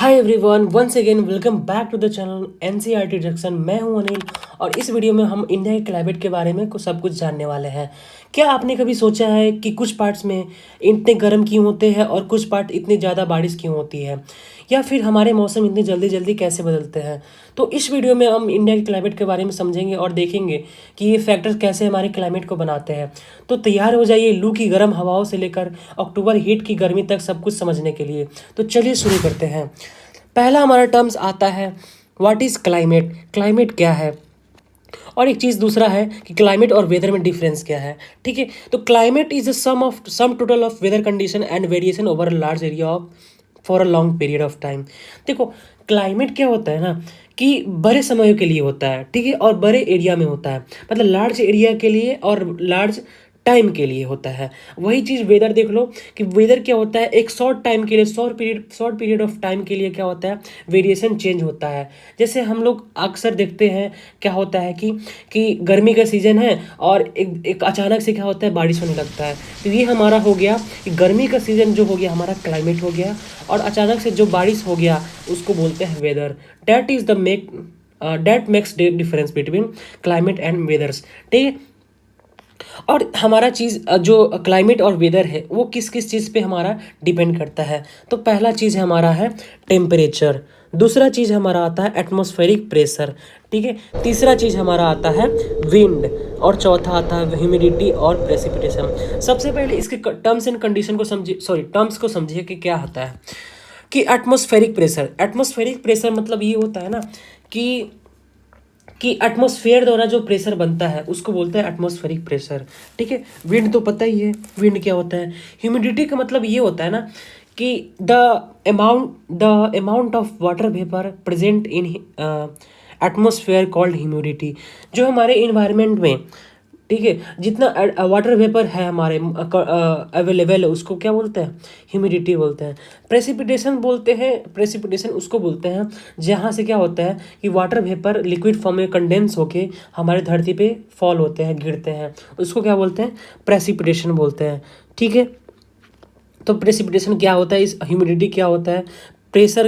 Hi everyone, once again welcome back to the channel NCERT junction. मैं हूं अनिल और इस वीडियो में हम इंडिया के क्लाइमेट के बारे में सब कुछ जानने वाले हैं। क्या आपने कभी सोचा है कि कुछ पार्ट्स में इतने गर्म क्यों होते हैं और कुछ पार्ट इतनी ज़्यादा बारिश क्यों होती है, या फिर हमारे मौसम इतनी जल्दी जल्दी कैसे बदलते हैं? तो इस वीडियो में हम इंडिया के क्लाइमेट के बारे में समझेंगे और देखेंगे कि ये फैक्टर्स कैसे हमारे क्लाइमेट को बनाते हैं। तो तैयार हो जाइए लू की गर्म हवाओं से लेकर अक्टूबर हीट की गर्मी तक सब कुछ समझने के लिए। तो चलिए शुरू करते हैं। पहला हमारा टर्म्स आता है व्हाट इज़ क्लाइमेट। क्लाइमेट क्या है, और एक चीज़ दूसरा है कि क्लाइमेट और वेदर में डिफरेंस क्या है। ठीक है, तो climate is a sum total of weather condition and variation over a large area of for a long period of time. देखो, क्लाइमेट क्या होता है ना कि बड़े समयों के लिए होता है, ठीक है, और बड़े एरिया में होता है, मतलब लार्ज एरिया के लिए और लार्ज टाइम के लिए होता है। वही चीज़ वेदर देख लो कि वेदर क्या होता है, एक शॉर्ट टाइम के लिए, शॉर्ट पीरियड ऑफ टाइम के लिए क्या होता है, वेरिएशन चेंज होता है। जैसे हम लोग अक्सर देखते हैं क्या होता है कि गर्मी का सीज़न है और एक अचानक से क्या होता है, बारिश होने लगता है। तो ये हमारा हो गया कि गर्मी का सीज़न जो हो गया हमारा क्लाइमेट हो गया, और अचानक से जो बारिश हो गया उसको बोलते हैं weather. That is the make that makes difference between climate and weathers. ठीक है, और हमारा चीज़ जो क्लाइमेट और वेदर है वो किस किस चीज़ पे हमारा डिपेंड करता है। तो पहला चीज़ हमारा है टेम्परेचर, दूसरा चीज़ हमारा आता है एटमॉस्फेरिक प्रेशर, ठीक है, तीसरा चीज़ हमारा आता है विंड, और चौथा आता है ह्यूमिडिटी और प्रेसिपिटेशन। सबसे पहले इसके टर्म्स एंड कंडीशन को समझिए, सॉरी टर्म्स को समझिए कि क्या होता है। कि एटमॉस्फेरिक प्रेशर मतलब ये होता है ना कि एटमॉस्फेयर द्वारा जो प्रेशर बनता है उसको बोलते हैं एटमॉस्फेरिक प्रेशर। ठीक है, विंड तो पता ही है विंड क्या होता है। ह्यूमिडिटी का मतलब ये होता है ना कि the amount of water vapour present in atmosphere called humidity. जो हमारे इन्वायरमेंट में, ठीक है, जितना वाटर वेपर है हमारे अवेलेबल है उसको क्या बोलते हैं, ह्यूमिडिटी बोलते हैं। प्रेसिपिटेशन उसको बोलते हैं जहाँ से क्या होता है कि वाटर वेपर लिक्विड फॉर्म में कंडेंस होके हमारे धरती पे फॉल होते हैं, गिरते हैं, उसको क्या बोलते हैं, प्रेसिपिटेशन बोलते हैं। ठीक है, तो प्रेसिपिटेशन क्या होता है, इस ह्यूमिडिटी क्या होता है, प्रेशर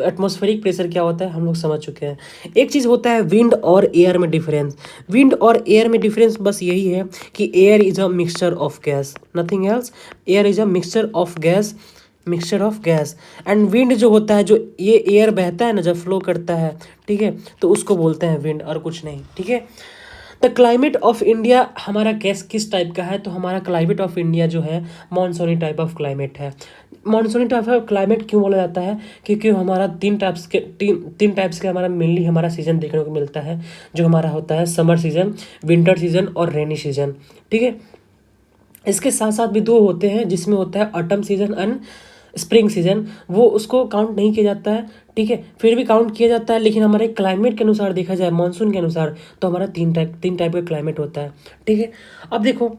एटमॉस्फेरिक प्रेशर क्या होता है, हम लोग समझ चुके हैं। एक चीज़ होता है विंड और एयर में डिफरेंस। विंड और एयर में डिफरेंस बस यही है कि air is a mixture of gas, nothing else. Air is a mixture of gas and wind जो होता है, जो ये एयर बहता है ना जब फ्लो करता है, ठीक है, तो उसको बोलते हैं विंड और कुछ नहीं। ठीक है, द क्लाइमेट ऑफ इंडिया हमारा कैस किस टाइप का है, तो हमारा क्लाइमेट ऑफ इंडिया जो है मानसूनी टाइप ऑफ क्लाइमेट है। मानसूनी टाइप ऑफ क्लाइमेट क्यों बोला जाता है, क्योंकि हमारा तीन टाइप्स के हमारा मेनली हमारा सीजन देखने को मिलता है। जो हमारा होता है समर सीजन, विंटर सीजन और रेनी सीजन। ठीक है, इसके साथ साथ भी दो होते हैं जिसमें होता है autumn season and spring season, वो उसको काउंट नहीं किया जाता है। ठीक है, फिर भी काउंट किया जाता है, लेकिन हमारे क्लाइमेट के अनुसार देखा जाए, मानसून के अनुसार, तो हमारा तीन टाइप का क्लाइमेट होता है। ठीक है, अब देखो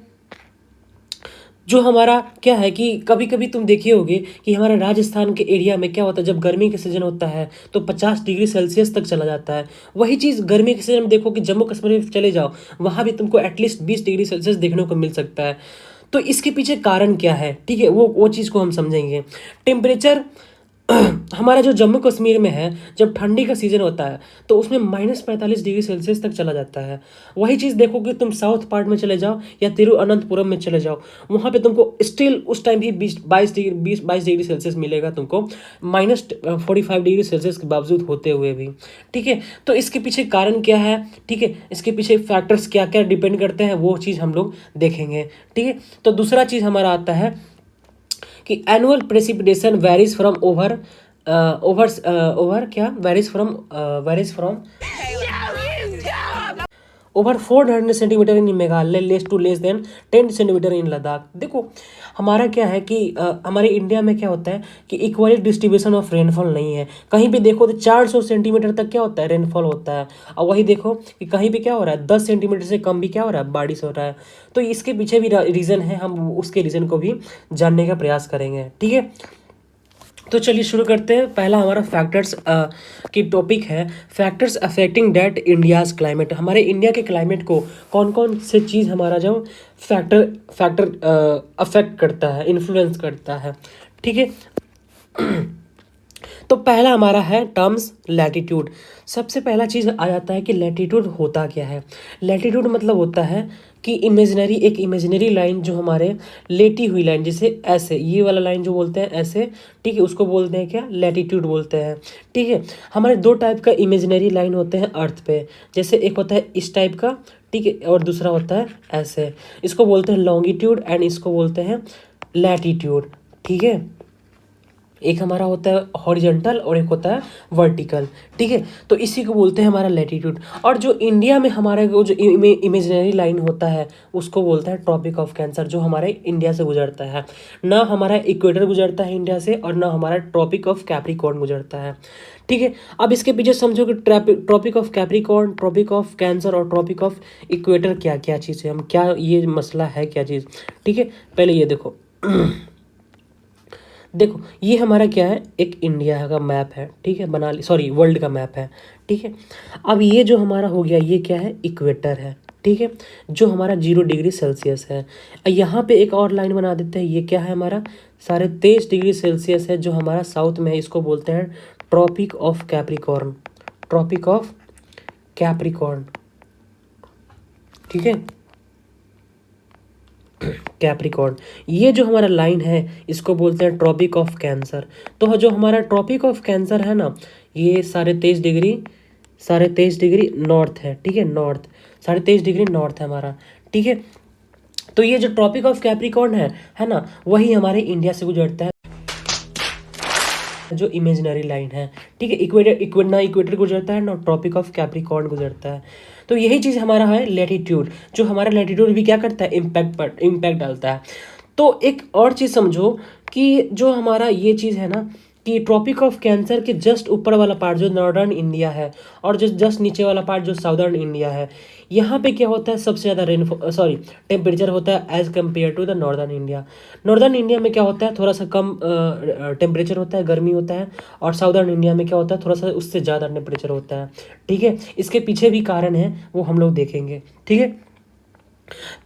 जो हमारा क्या है कि कभी कभी तुम देखे होगे कि हमारा राजस्थान के एरिया में क्या होता है, जब गर्मी का सीजन होता है तो 50 डिग्री सेल्सियस तक चला जाता है। वही चीज़ गर्मी के सीजन में देखो कि जम्मू कश्मीर में चले जाओ, वहाँ भी तुमको एटलीस्ट 20 डिग्री सेल्सियस देखने को मिल सकता है। तो इसके पीछे कारण क्या है, ठीक है, वो चीज़ को हम समझेंगे। टेम्परेचर हमारा जो जम्मू कश्मीर में है, जब ठंडी का सीजन होता है तो उसमें -45 डिग्री सेल्सियस तक चला जाता है। वही चीज़ देखो कि तुम साउथ पार्ट में चले जाओ या तिरुअनंतपुरम में चले जाओ, वहाँ पे तुमको स्टिल उस टाइम भी 22 डिग्री सेल्सियस मिलेगा तुमको, -45 डिग्री सेल्सियस के बावजूद होते हुए भी। ठीक है, तो इसके पीछे कारण क्या है, ठीक है, इसके पीछे फैक्टर्स क्या क्या डिपेंड करते हैं वो चीज़ हम लोग देखेंगे। ठीक है, तो दूसरा चीज़ हमारा आता है कि annual precipitation varies from over क्या varies from over 400 centimetre in Meghalaya less to less than 10 centimetre in Ladakh. देखो हमारा क्या है कि हमारे इंडिया में क्या होता है कि इक्वली डिस्ट्रीब्यूशन ऑफ रेनफॉल नहीं है। कहीं भी देखो तो 400 सेंटीमीटर तक क्या होता है, रेनफॉल होता है, और वही देखो कि कहीं भी क्या हो रहा है, 10 सेंटीमीटर से कम भी क्या हो रहा है, बारिश हो रहा है। तो इसके पीछे भी रीज़न है, हम उसके रीज़न को भी जानने का प्रयास करेंगे। ठीक है, तो चलिए शुरू करते हैं। पहला हमारा फैक्टर्स की टॉपिक है, factors affecting that India's climate. हमारे इंडिया के क्लाइमेट को कौन कौन से चीज़ हमारा जो फैक्टर फैक्टर अफेक्ट करता है, इन्फ्लुएंस करता है। ठीक है, तो पहला हमारा है टर्म्स लैटिट्यूड। सबसे पहला चीज़ आ जाता है कि लैटिट्यूड होता क्या है। लैटिट्यूड मतलब होता है कि एक इमेजिनरी लाइन जो हमारे लेटी हुई लाइन, जैसे ऐसे ये वाला लाइन जो बोलते हैं ऐसे, ठीक है, उसको बोलते हैं क्या, लैटिट्यूड बोलते हैं। ठीक है, हमारे दो टाइप का इमेजिनरी लाइन होते हैं अर्थ पे। जैसे एक होता है इस टाइप का, ठीक है, और दूसरा होता है ऐसे। इसको बोलते हैं लॉन्गिट्यूड एंड इसको बोलते हैं लैटिट्यूड। ठीक है, एक हमारा होता है हॉरिजॉन्टल और एक होता है वर्टिकल। ठीक है, तो इसी को बोलते हैं हमारा लैटिट्यूड। और जो इंडिया में हमारे को जो इमेजिनरी लाइन होता है उसको बोलता है ट्रॉपिक ऑफ कैंसर, जो हमारे इंडिया से गुजरता है। ना हमारा इक्वेटर गुजरता है इंडिया से और ना हमारा ट्रॉपिक ऑफ कैप्रिकॉर्न गुजरता है। ठीक है, अब इसके पीछे समझो कि tropic of capricorn, tropic of cancer और ट्रॉपिक ऑफ इक्वेटर क्या क्या चीज़ है, हम क्या ये मसला है क्या चीज़। ठीक है, पहले ये देखो देखो ये हमारा क्या है, एक इंडिया का मैप है, ठीक है, बना ली, सॉरी वर्ल्ड का मैप है। ठीक है, अब ये जो हमारा हो गया ये क्या है, इक्वेटर है। ठीक है, जो हमारा 0 डिग्री सेल्सियस है। यहाँ पे एक और लाइन बना देते हैं, ये क्या है हमारा 23.5 डिग्री सेल्सियस है, जो हमारा साउथ में है, इसको बोलते हैं tropic of capricorn. Tropic of capricorn, ठीक है, कैप्रिकॉर्न। ये जो हमारा लाइन है इसको बोलते हैं ट्रॉपिक ऑफ कैंसर। तो जो हमारा ट्रॉपिक ऑफ कैंसर है ना, ये 23.5 डिग्री नॉर्थ है। ठीक है, नॉर्थ 23.5 डिग्री नॉर्थ है हमारा। ठीक है, तो ये जो ट्रॉपिक ऑफ कैप्रिकॉर्न है ना, वही हमारे इंडिया से गुजरता है, जो इमेजिनरी लाइन है। ठीक है, ना इक्वेटर गुजरता है ना ट्रॉपिक ऑफ कैप्रिकॉर्न गुजरता है। तो यही चीज़ हमारा है लैटिट्यूड। जो हमारा लैटिट्यूड भी क्या करता है, इम्पैक्ट डालता है। तो एक और चीज़ समझो कि जो हमारा ये चीज़ है ना, कि ट्रॉपिक ऑफ कैंसर के जस्ट ऊपर वाला पार्ट जो नॉर्दर्न इंडिया है और जो जस्ट नीचे वाला पार्ट जो साउदर्न इंडिया है, यहाँ पे क्या होता है, सबसे ज़्यादा टेम्परेचर होता है as compare to the northern India. Northern India में क्या होता है, थोड़ा सा कम टेम्परेचर होता है, गर्मी होता है। और साउदर्न इंडिया में क्या होता है, थोड़ा सा उससे ज़्यादा टेम्परेचर होता है। ठीक है, इसके पीछे भी कारण है, वो हम लोग देखेंगे। ठीक है,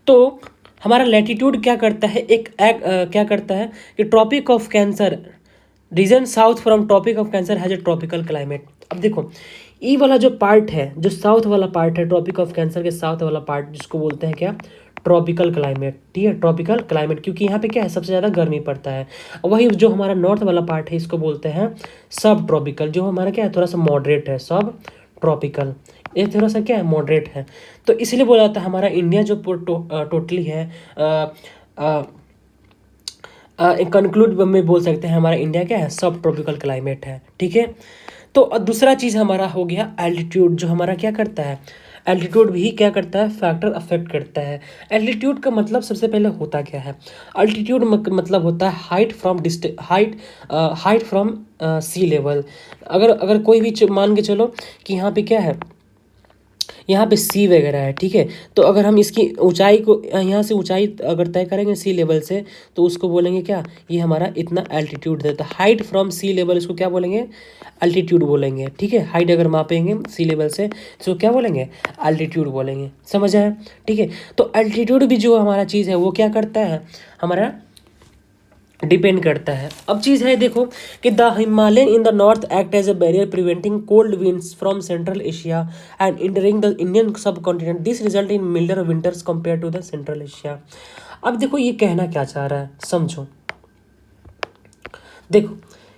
तो हमारा लैटिट्यूड क्या करता है, क्या करता है कि tropic of cancer region south from tropic of cancer has a tropical climate. अब देखो ई वाला जो पार्ट है, जो साउथ वाला पार्ट है, ट्रॉपिक ऑफ कैंसर के साउथ वाला पार्ट, जिसको बोलते हैं क्या, ट्रॉपिकल क्लाइमेट। ठीक है, ट्रॉपिकल क्लाइमेट, क्योंकि यहाँ पे क्या है, सबसे ज़्यादा गर्मी पड़ता है। वही जो हमारा नॉर्थ वाला पार्ट है इसको बोलते हैं सब ट्रॉपिकल, जो हमारा क्या है, थोड़ा सा मॉडरेट है। सब ट्रॉपिकल ये थोड़ा सा क्या है, मॉडरेट है। तो इसलिए बोला जाता है हमारा इंडिया जो टोटली है, कंक्लूड में बोल सकते हैं हमारा इंडिया क्या है, सब ट्रॉपिकल क्लाइमेट है। ठीक है, तो दूसरा चीज़ हमारा हो गया एल्टीट्यूड, जो हमारा क्या करता है, एल्टीट्यूड भी क्या करता है, फैक्टर अफेक्ट करता है। एल्टीट्यूड का मतलब सबसे पहले होता क्या है, अल्टीट्यूड मतलब होता है हाइट फ्रॉम सी लेवल। अगर कोई भी मान के चलो कि यहाँ पे क्या है, यहाँ पे सी वगैरह है। ठीक है, तो अगर हम इसकी ऊंचाई को, यहाँ से ऊंचाई अगर तय करेंगे सी लेवल से, तो उसको बोलेंगे क्या, ये हमारा इतना एल्टीट्यूड देता है। हाइट फ्रॉम सी लेवल इसको क्या बोलेंगे, अल्टीट्यूड बोलेंगे। ठीक है, हाइट अगर मापेंगे सी लेवल से तो क्या बोलेंगे, अल्टीट्यूड बोलेंगे। समझ आया। ठीक है, तो अल्टीट्यूड भी जो हमारा चीज़ है वो क्या करता है, हमारा डिपेंड करता है। अब चीज़ है देखो कि the Himalayan in the north act as a barrier preventing cold winds from central Asia and entering the Indian subcontinent. This result in milder winters compare to the central Asia. अब देखो ये कहना क्या चाह रहा है, समझो। देखो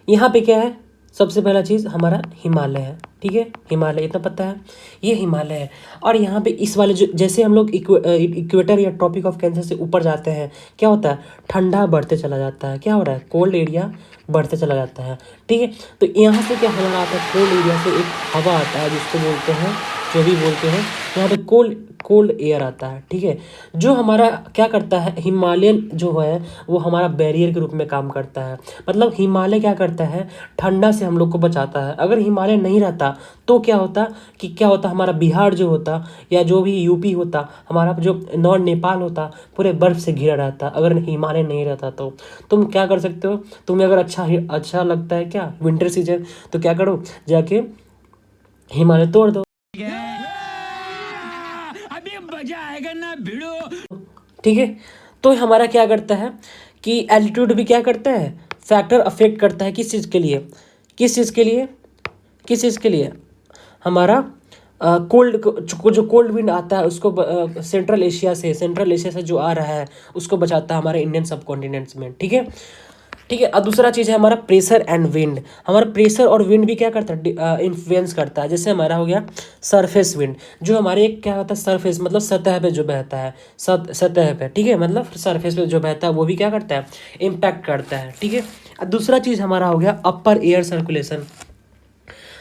यहाँ पे क्या है, सबसे पहला चीज़ हमारा हिमालय है। ठीक है, हिमालय इतना पता है, ये हिमालय है। और यहाँ पे इस वाले जो, जैसे हम लोग इक्वेटर या ट्रॉपिक ऑफ कैंसर से ऊपर जाते हैं, क्या होता है, ठंडा बढ़ते चला जाता है। क्या हो रहा है, कोल्ड एरिया बढ़ते चला जाता है। ठीक है, तो यहाँ से क्या हवा आता है, कोल्ड एरिया से एक हवा आता है जिसको बोलते हैं, जो भी बोलते हैं, यहाँ पे कोल्ड एयर आता है। ठीक है, जो हमारा क्या करता है, हिमालयन जो है वो हमारा बैरियर के रूप में काम करता है। मतलब हिमालय क्या करता है, ठंडा से हम लोग को बचाता है। अगर हिमालय नहीं रहता तो क्या होता हमारा बिहार जो होता या जो भी यूपी होता, हमारा जो नॉर्थ नेपाल होता, पूरे बर्फ से घिरा रहता अगर हिमालय नहीं रहता तो। तुम क्या कर सकते हो, तुम्हें अगर अच्छा लगता है क्या विंटर सीजन, तो क्या करो, जाके हिमालय तोड़ दो। अभी मजा आएगा ना भिड़ो। ठीक है, तो हमारा क्या करता है कि एल्टीट्यूड भी क्या करता है, फैक्टर अफेक्ट करता है किस चीज़ के लिए, किस चीज़ के लिए, किस चीज़ के लिए, हमारा कोल्ड जो कोल्ड विंड आता है उसको सेंट्रल एशिया से जो आ रहा है उसको बचाता है हमारे इंडियन सब कॉन्टिनेंट्स में। ठीक है, ठीक है। और दूसरा चीज़ है हमारा प्रेशर एंड विंड। हमारा प्रेशर और विंड भी क्या करता है, इन्फ्लुएंस करता है। जैसे हमारा हो गया सरफेस विंड, जो हमारे एक क्या होता है, सरफेस मतलब सतह पे जो बहता है, सतह पे, ठीक है, मतलब सरफेस पे जो बहता है वो भी क्या करता है, इम्पैक्ट करता है। ठीक है। और दूसरा चीज़ हमारा हो गया अपर एयर सर्कुलेशन।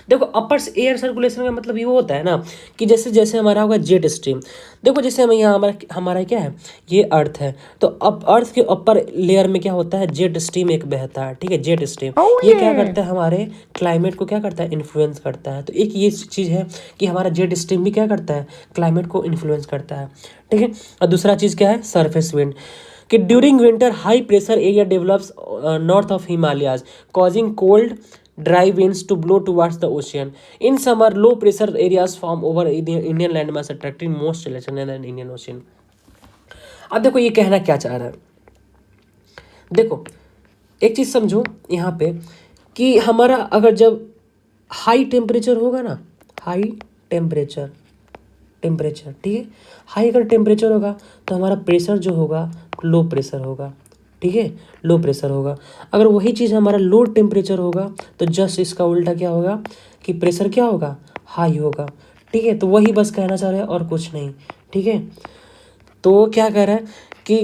देखो अपर एयर सर्कुलेशन का मतलब ये होता है ना कि जैसे जैसे हमारा होगा जेट स्ट्रीम। देखो जैसे हम यहाँ हमारा हमारा क्या है, ये अर्थ है, तो अब अर्थ के अपर लेयर में क्या होता है, जेट स्ट्रीम एक बहता है। ठीक है, जेट स्ट्रीम ये क्या करता है, हमारे क्लाइमेट को क्या करता है, इन्फ्लुएंस करता है। तो एक ये चीज़ है कि हमारा जेट स्ट्रीम भी क्या करता है, क्लाइमेट को इन्फ्लुएंस करता है। ठीक है। और दूसरा चीज़ क्या है, सरफेस विंड, कि during winter high pressure area develops north of Himalayas causing cold dry winds to blow towards the ocean. In summer, low pressure areas form over the Indian landmass, attracting most selection in the Indian Ocean. अब देखो ये कहना क्या चाह रहा है, देखो एक चीज़ समझो यहाँ पे कि हमारा अगर जब हाई टेम्परेचर होगा ना, हाई टेम्परेचर, टेम्परेचर ठीक है, हाई अगर टेम्परेचर होगा तो हमारा प्रेशर जो होगा लो प्रेशर होगा। ठीक है, लो प्रेशर होगा। अगर वही चीज़ हमारा लो टेम्परेचर होगा तो जस्ट इसका उल्टा क्या होगा कि प्रेशर क्या होगा, हाई होगा। ठीक है, तो वही बस कहना चाह रहे हैं और कुछ नहीं। ठीक है, तो क्या कह रहा है कि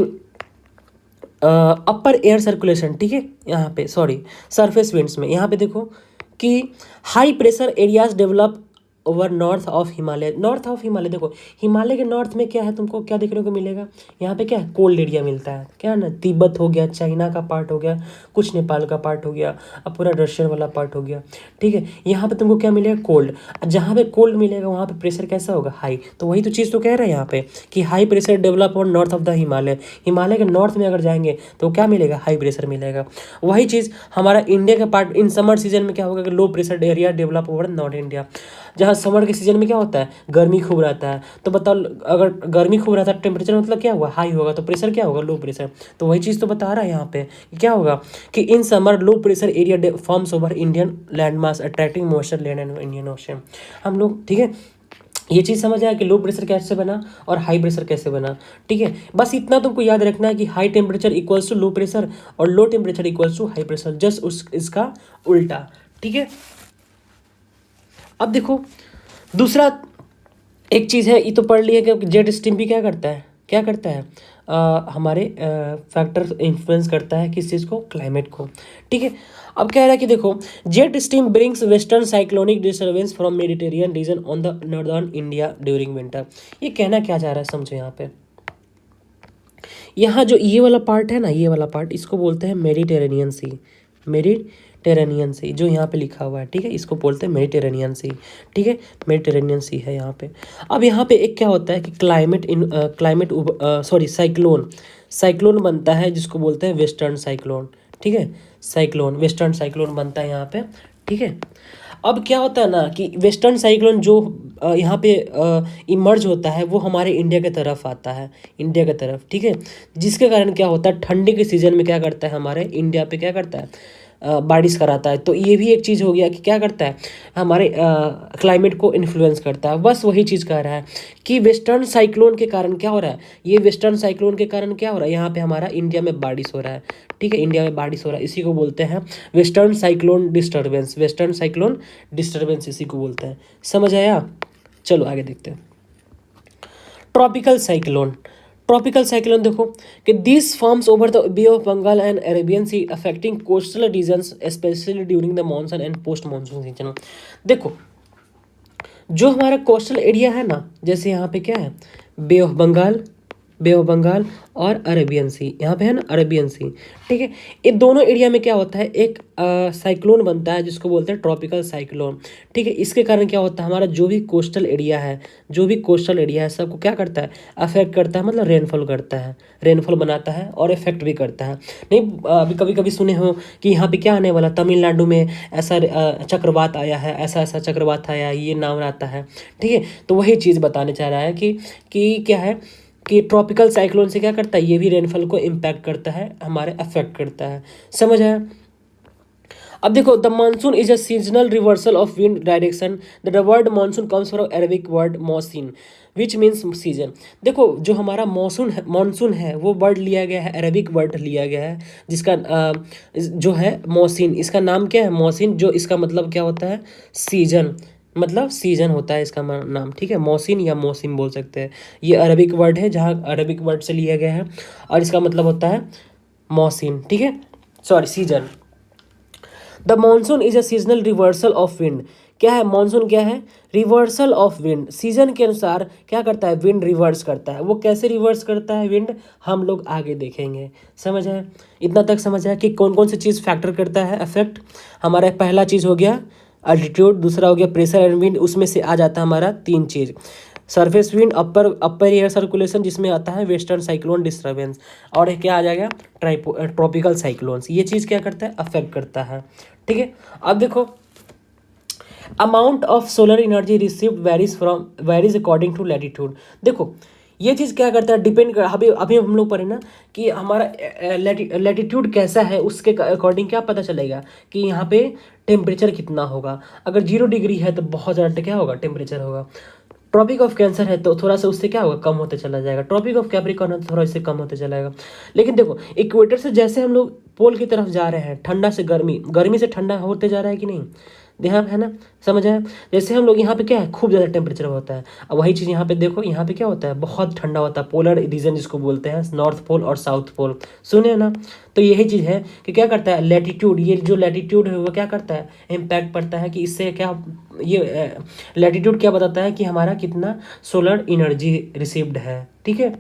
अपर एयर सर्कुलेशन, ठीक है, यहाँ पे सॉरी सरफेस विंड्स में यहाँ पे देखो कि high pressure areas develop over north of Himalaya. North of Himalaya देखो, हिमालय के नॉर्थ में क्या है, तुमको क्या देखने को मिलेगा, यहाँ पे क्या है, कोल्ड एरिया मिलता है, क्या है ना, तिब्बत हो गया, चाइना का पार्ट हो गया, कुछ नेपाल का पार्ट हो गया, अब पूरा रशियन वाला पार्ट हो गया। ठीक है, यहाँ पे तुमको क्या मिलेगा, कोल्ड। जहाँ पे कोल्ड मिलेगा वहाँ पे प्रेशर कैसा होगा, हाई। तो वही तो चीज़ तो कह रहे हैं यहाँ पे कि हाई प्रेशर डेवलप और north of the Himalaya. Himalaya के नॉर्थ में अगर जाएंगे तो क्या मिलेगा, हाई प्रेशर मिलेगा। वही चीज़ हमारा इंडिया का पार्ट इन समर सीजन में क्या होगा कि low pressure area develop over north India. जहाँ समर के सीजन में क्या होता है, गर्मी खूब रहता है, तो बताओ अगर गर्मी खूब रहता है टेम्परेचर मतलब क्या हुआ, हाई होगा, तो प्रेशर क्या होगा, लो प्रेशर। तो वही चीज़ तो बता रहा है यहाँ पे कि क्या होगा कि in summer low pressure area forms over Indian land mass attracting moisture land and Indian ocean. हम लोग ठीक है, ये चीज़ समझ आया कि लो प्रेशर कैसे बना और हाई प्रेशर कैसे बना। ठीक है, बस इतना तुमको याद रखना है कि high temperature equals to low pressure और low temperature equals to high pressure, just इसका उल्टा। ठीक है, अब देखो दूसरा एक चीज़ है, ये तो पढ़ लिया कि जेट स्ट्रीम भी क्या करता है, क्या करता है, हमारे फैक्टर इन्फ्लुएंस करता है किस चीज़ को, क्लाइमेट को। ठीक है, अब कह रहा है कि देखो jet stream brings western cyclonic disturbance from Mediterranean reason on the northern India during winter. ये कहना क्या चाह रहा है समझो यहाँ पे, यहाँ जो ये वाला पार्ट है ना, ये वाला पार्ट इसको बोलते हैं मेडिटेरेनियन सी, मेडिटेरेनियन सी जो यहाँ पे लिखा हुआ है। ठीक है, इसको बोलते हैं मेडिटेरेनियन सी। ठीक है, मेडिटेरेनियन सी है यहाँ पे। अब यहाँ पे एक क्या होता है कि क्लाइमेट सॉरी साइक्लोन, साइक्लोन बनता है जिसको बोलते हैं वेस्टर्न साइक्लोन। ठीक है, साइक्लोन, वेस्टर्न साइक्लोन बनता है यहाँ पे। ठीक है, अब क्या होता है ना कि वेस्टर्न साइक्लोन जो यहाँ पे इमर्ज होता है वो हमारे इंडिया की तरफ आता है, इंडिया की तरफ। ठीक है, जिसके कारण क्या होता है, ठंडी के सीजन में क्या करता है, हमारे इंडिया पे क्या करता है, बारिश कराता है। तो ये भी एक चीज़ हो गया कि क्या करता है, हमारे क्लाइमेट को इन्फ्लुएंस करता है। बस वही चीज़ कह रहा है कि वेस्टर्न साइक्लोन के कारण क्या हो रहा है, ये वेस्टर्न साइक्लोन के कारण क्या हो रहा है, यहाँ पे हमारा इंडिया में बारिश हो रहा है। ठीक है, इंडिया में बारिश हो रहा है, इसी को बोलते हैं western cyclone disturbance, western cyclone disturbance इसी को बोलते हैं। समझ आया, चलो आगे देखते हैं। ट्रॉपिकल साइक्लोन, ट्रॉपिकल साइक्लोन देखो कि this forms over the bay of Bengal and Arabian sea affecting coastal regions specially during the monsoon and post monsoon season. देखो जो हमारा कोस्टल एरिया है ना, जैसे यहाँ पे क्या है, bay of Bengal, bay of Bengal और अरेबियन सी, यहाँ पे है ना अरेबियन सी। ठीक है, ये दोनों एरिया में क्या होता है, एक साइक्लोन बनता है जिसको बोलते हैं ट्रॉपिकल साइक्लोन। ठीक है, इसके कारण क्या होता है, हमारा जो भी कोस्टल एरिया है, जो भी कोस्टल एरिया है सबको क्या करता है, अफेक्ट करता है, मतलब रेनफॉल करता है, रेनफॉल बनाता है और इफेक्ट भी करता है। नहीं अभी कभी कभी सुने हो कि यहाँ पे क्या आने वाला, तमिलनाडु में ऐसा चक्रवात आया है, ऐसा ऐसा चक्रवात आया, ये नाम आता है। ठीक है, तो वही चीज़ बताने चाह रहा है कि क्या है कि ट्रॉपिकल साइक्लोन से क्या करता है, ये भी रेनफॉल को इम्पैक्ट करता है, हमारे अफेक्ट करता है। समझ आया। अब देखो, the monsoon is a seasonal reversal of wind direction. The word monsoon comes from Arabic word mausim which means season. देखो, जो हमारा मानसून है वो वर्ड लिया गया है, अरेबिक वर्ड लिया गया है, जिसका जो है मौसिन, इसका नाम क्या है मौसिन, जो इसका मतलब क्या होता है सीजन, मतलब सीजन होता है इसका नाम, ठीक है, मौसिन या मौसिम बोल सकते हैं। ये अरबिक वर्ड है, जहाँ अरबिक वर्ड से लिया गया है, और इसका मतलब होता है मौसिन, ठीक है, sorry season. The monsoon is a seasonal reversal of wind. क्या है मानसून, क्या है रिवर्सल ऑफ विंड, सीजन के अनुसार क्या करता है विंड रिवर्स करता है। वो कैसे रिवर्स करता है विंड, हम लोग आगे देखेंगे। समझ है, इतना तक समझ है कि कौन कौन सी चीज़ फैक्टर करता है अफेक्ट। हमारा पहला चीज़ हो गया अल्टीट्यूड, दूसरा हो गया प्रेशर एंड विंड, उसमें से आ जाता है हमारा तीन चीज़, surface wind, upper air circulation जिसमें आता है वेस्टर्न साइक्लोन डिस्टर्बेंस, और क्या आ जाएगा ट्रॉपिकल साइक्लोन्स। ये चीज़ क्या करता है अफेक्ट करता है, ठीक है। अब देखो, amount of solar energy received varies according to latitude. देखो, ये चीज़ क्या करता है डिपेंड कर, अभी अभी हम लोग पढ़े ना कि हमारा लैटिट्यूड कैसा है, उसके अकॉर्डिंग क्या पता चलेगा कि यहाँ पे टेम्परेचर कितना होगा। अगर 0 डिग्री है तो बहुत ज़्यादा क्या होगा टेम्परेचर होगा। ट्रॉपिक ऑफ कैंसर है तो थोड़ा सा उससे क्या होगा कम होते चला जाएगा। ट्रॉपिक ऑफ कैप्रिकॉर्न है तो थोड़ा इससे कम होते चला जाएगा। लेकिन देखो, इक्वेटर से जैसे हम लोग पोल की तरफ जा रहे हैं, ठंडा से गर्मी, गर्मी से ठंडा होते जा रहा है कि नहीं, ध्यान है ना, समझ आया। जैसे हम लोग यहाँ पे क्या है खूब ज़्यादा टेम्परेचर होता है, अब वही चीज़ यहाँ पे देखो, यहाँ पे क्या होता है बहुत ठंडा होता है। पोलर रीजन जिसको बोलते हैं, नॉर्थ पोल और साउथ पोल, सुने ना। तो यही चीज़ है कि क्या करता है लैटिट्यूड, ये जो लैटिट्यूड है वो क्या करता है इम्पैक्ट पड़ता है कि इससे क्या, ये लैटिट्यूड क्या बताता है कि हमारा कितना सोलर एनर्जी रिसीव्ड है, ठीक है।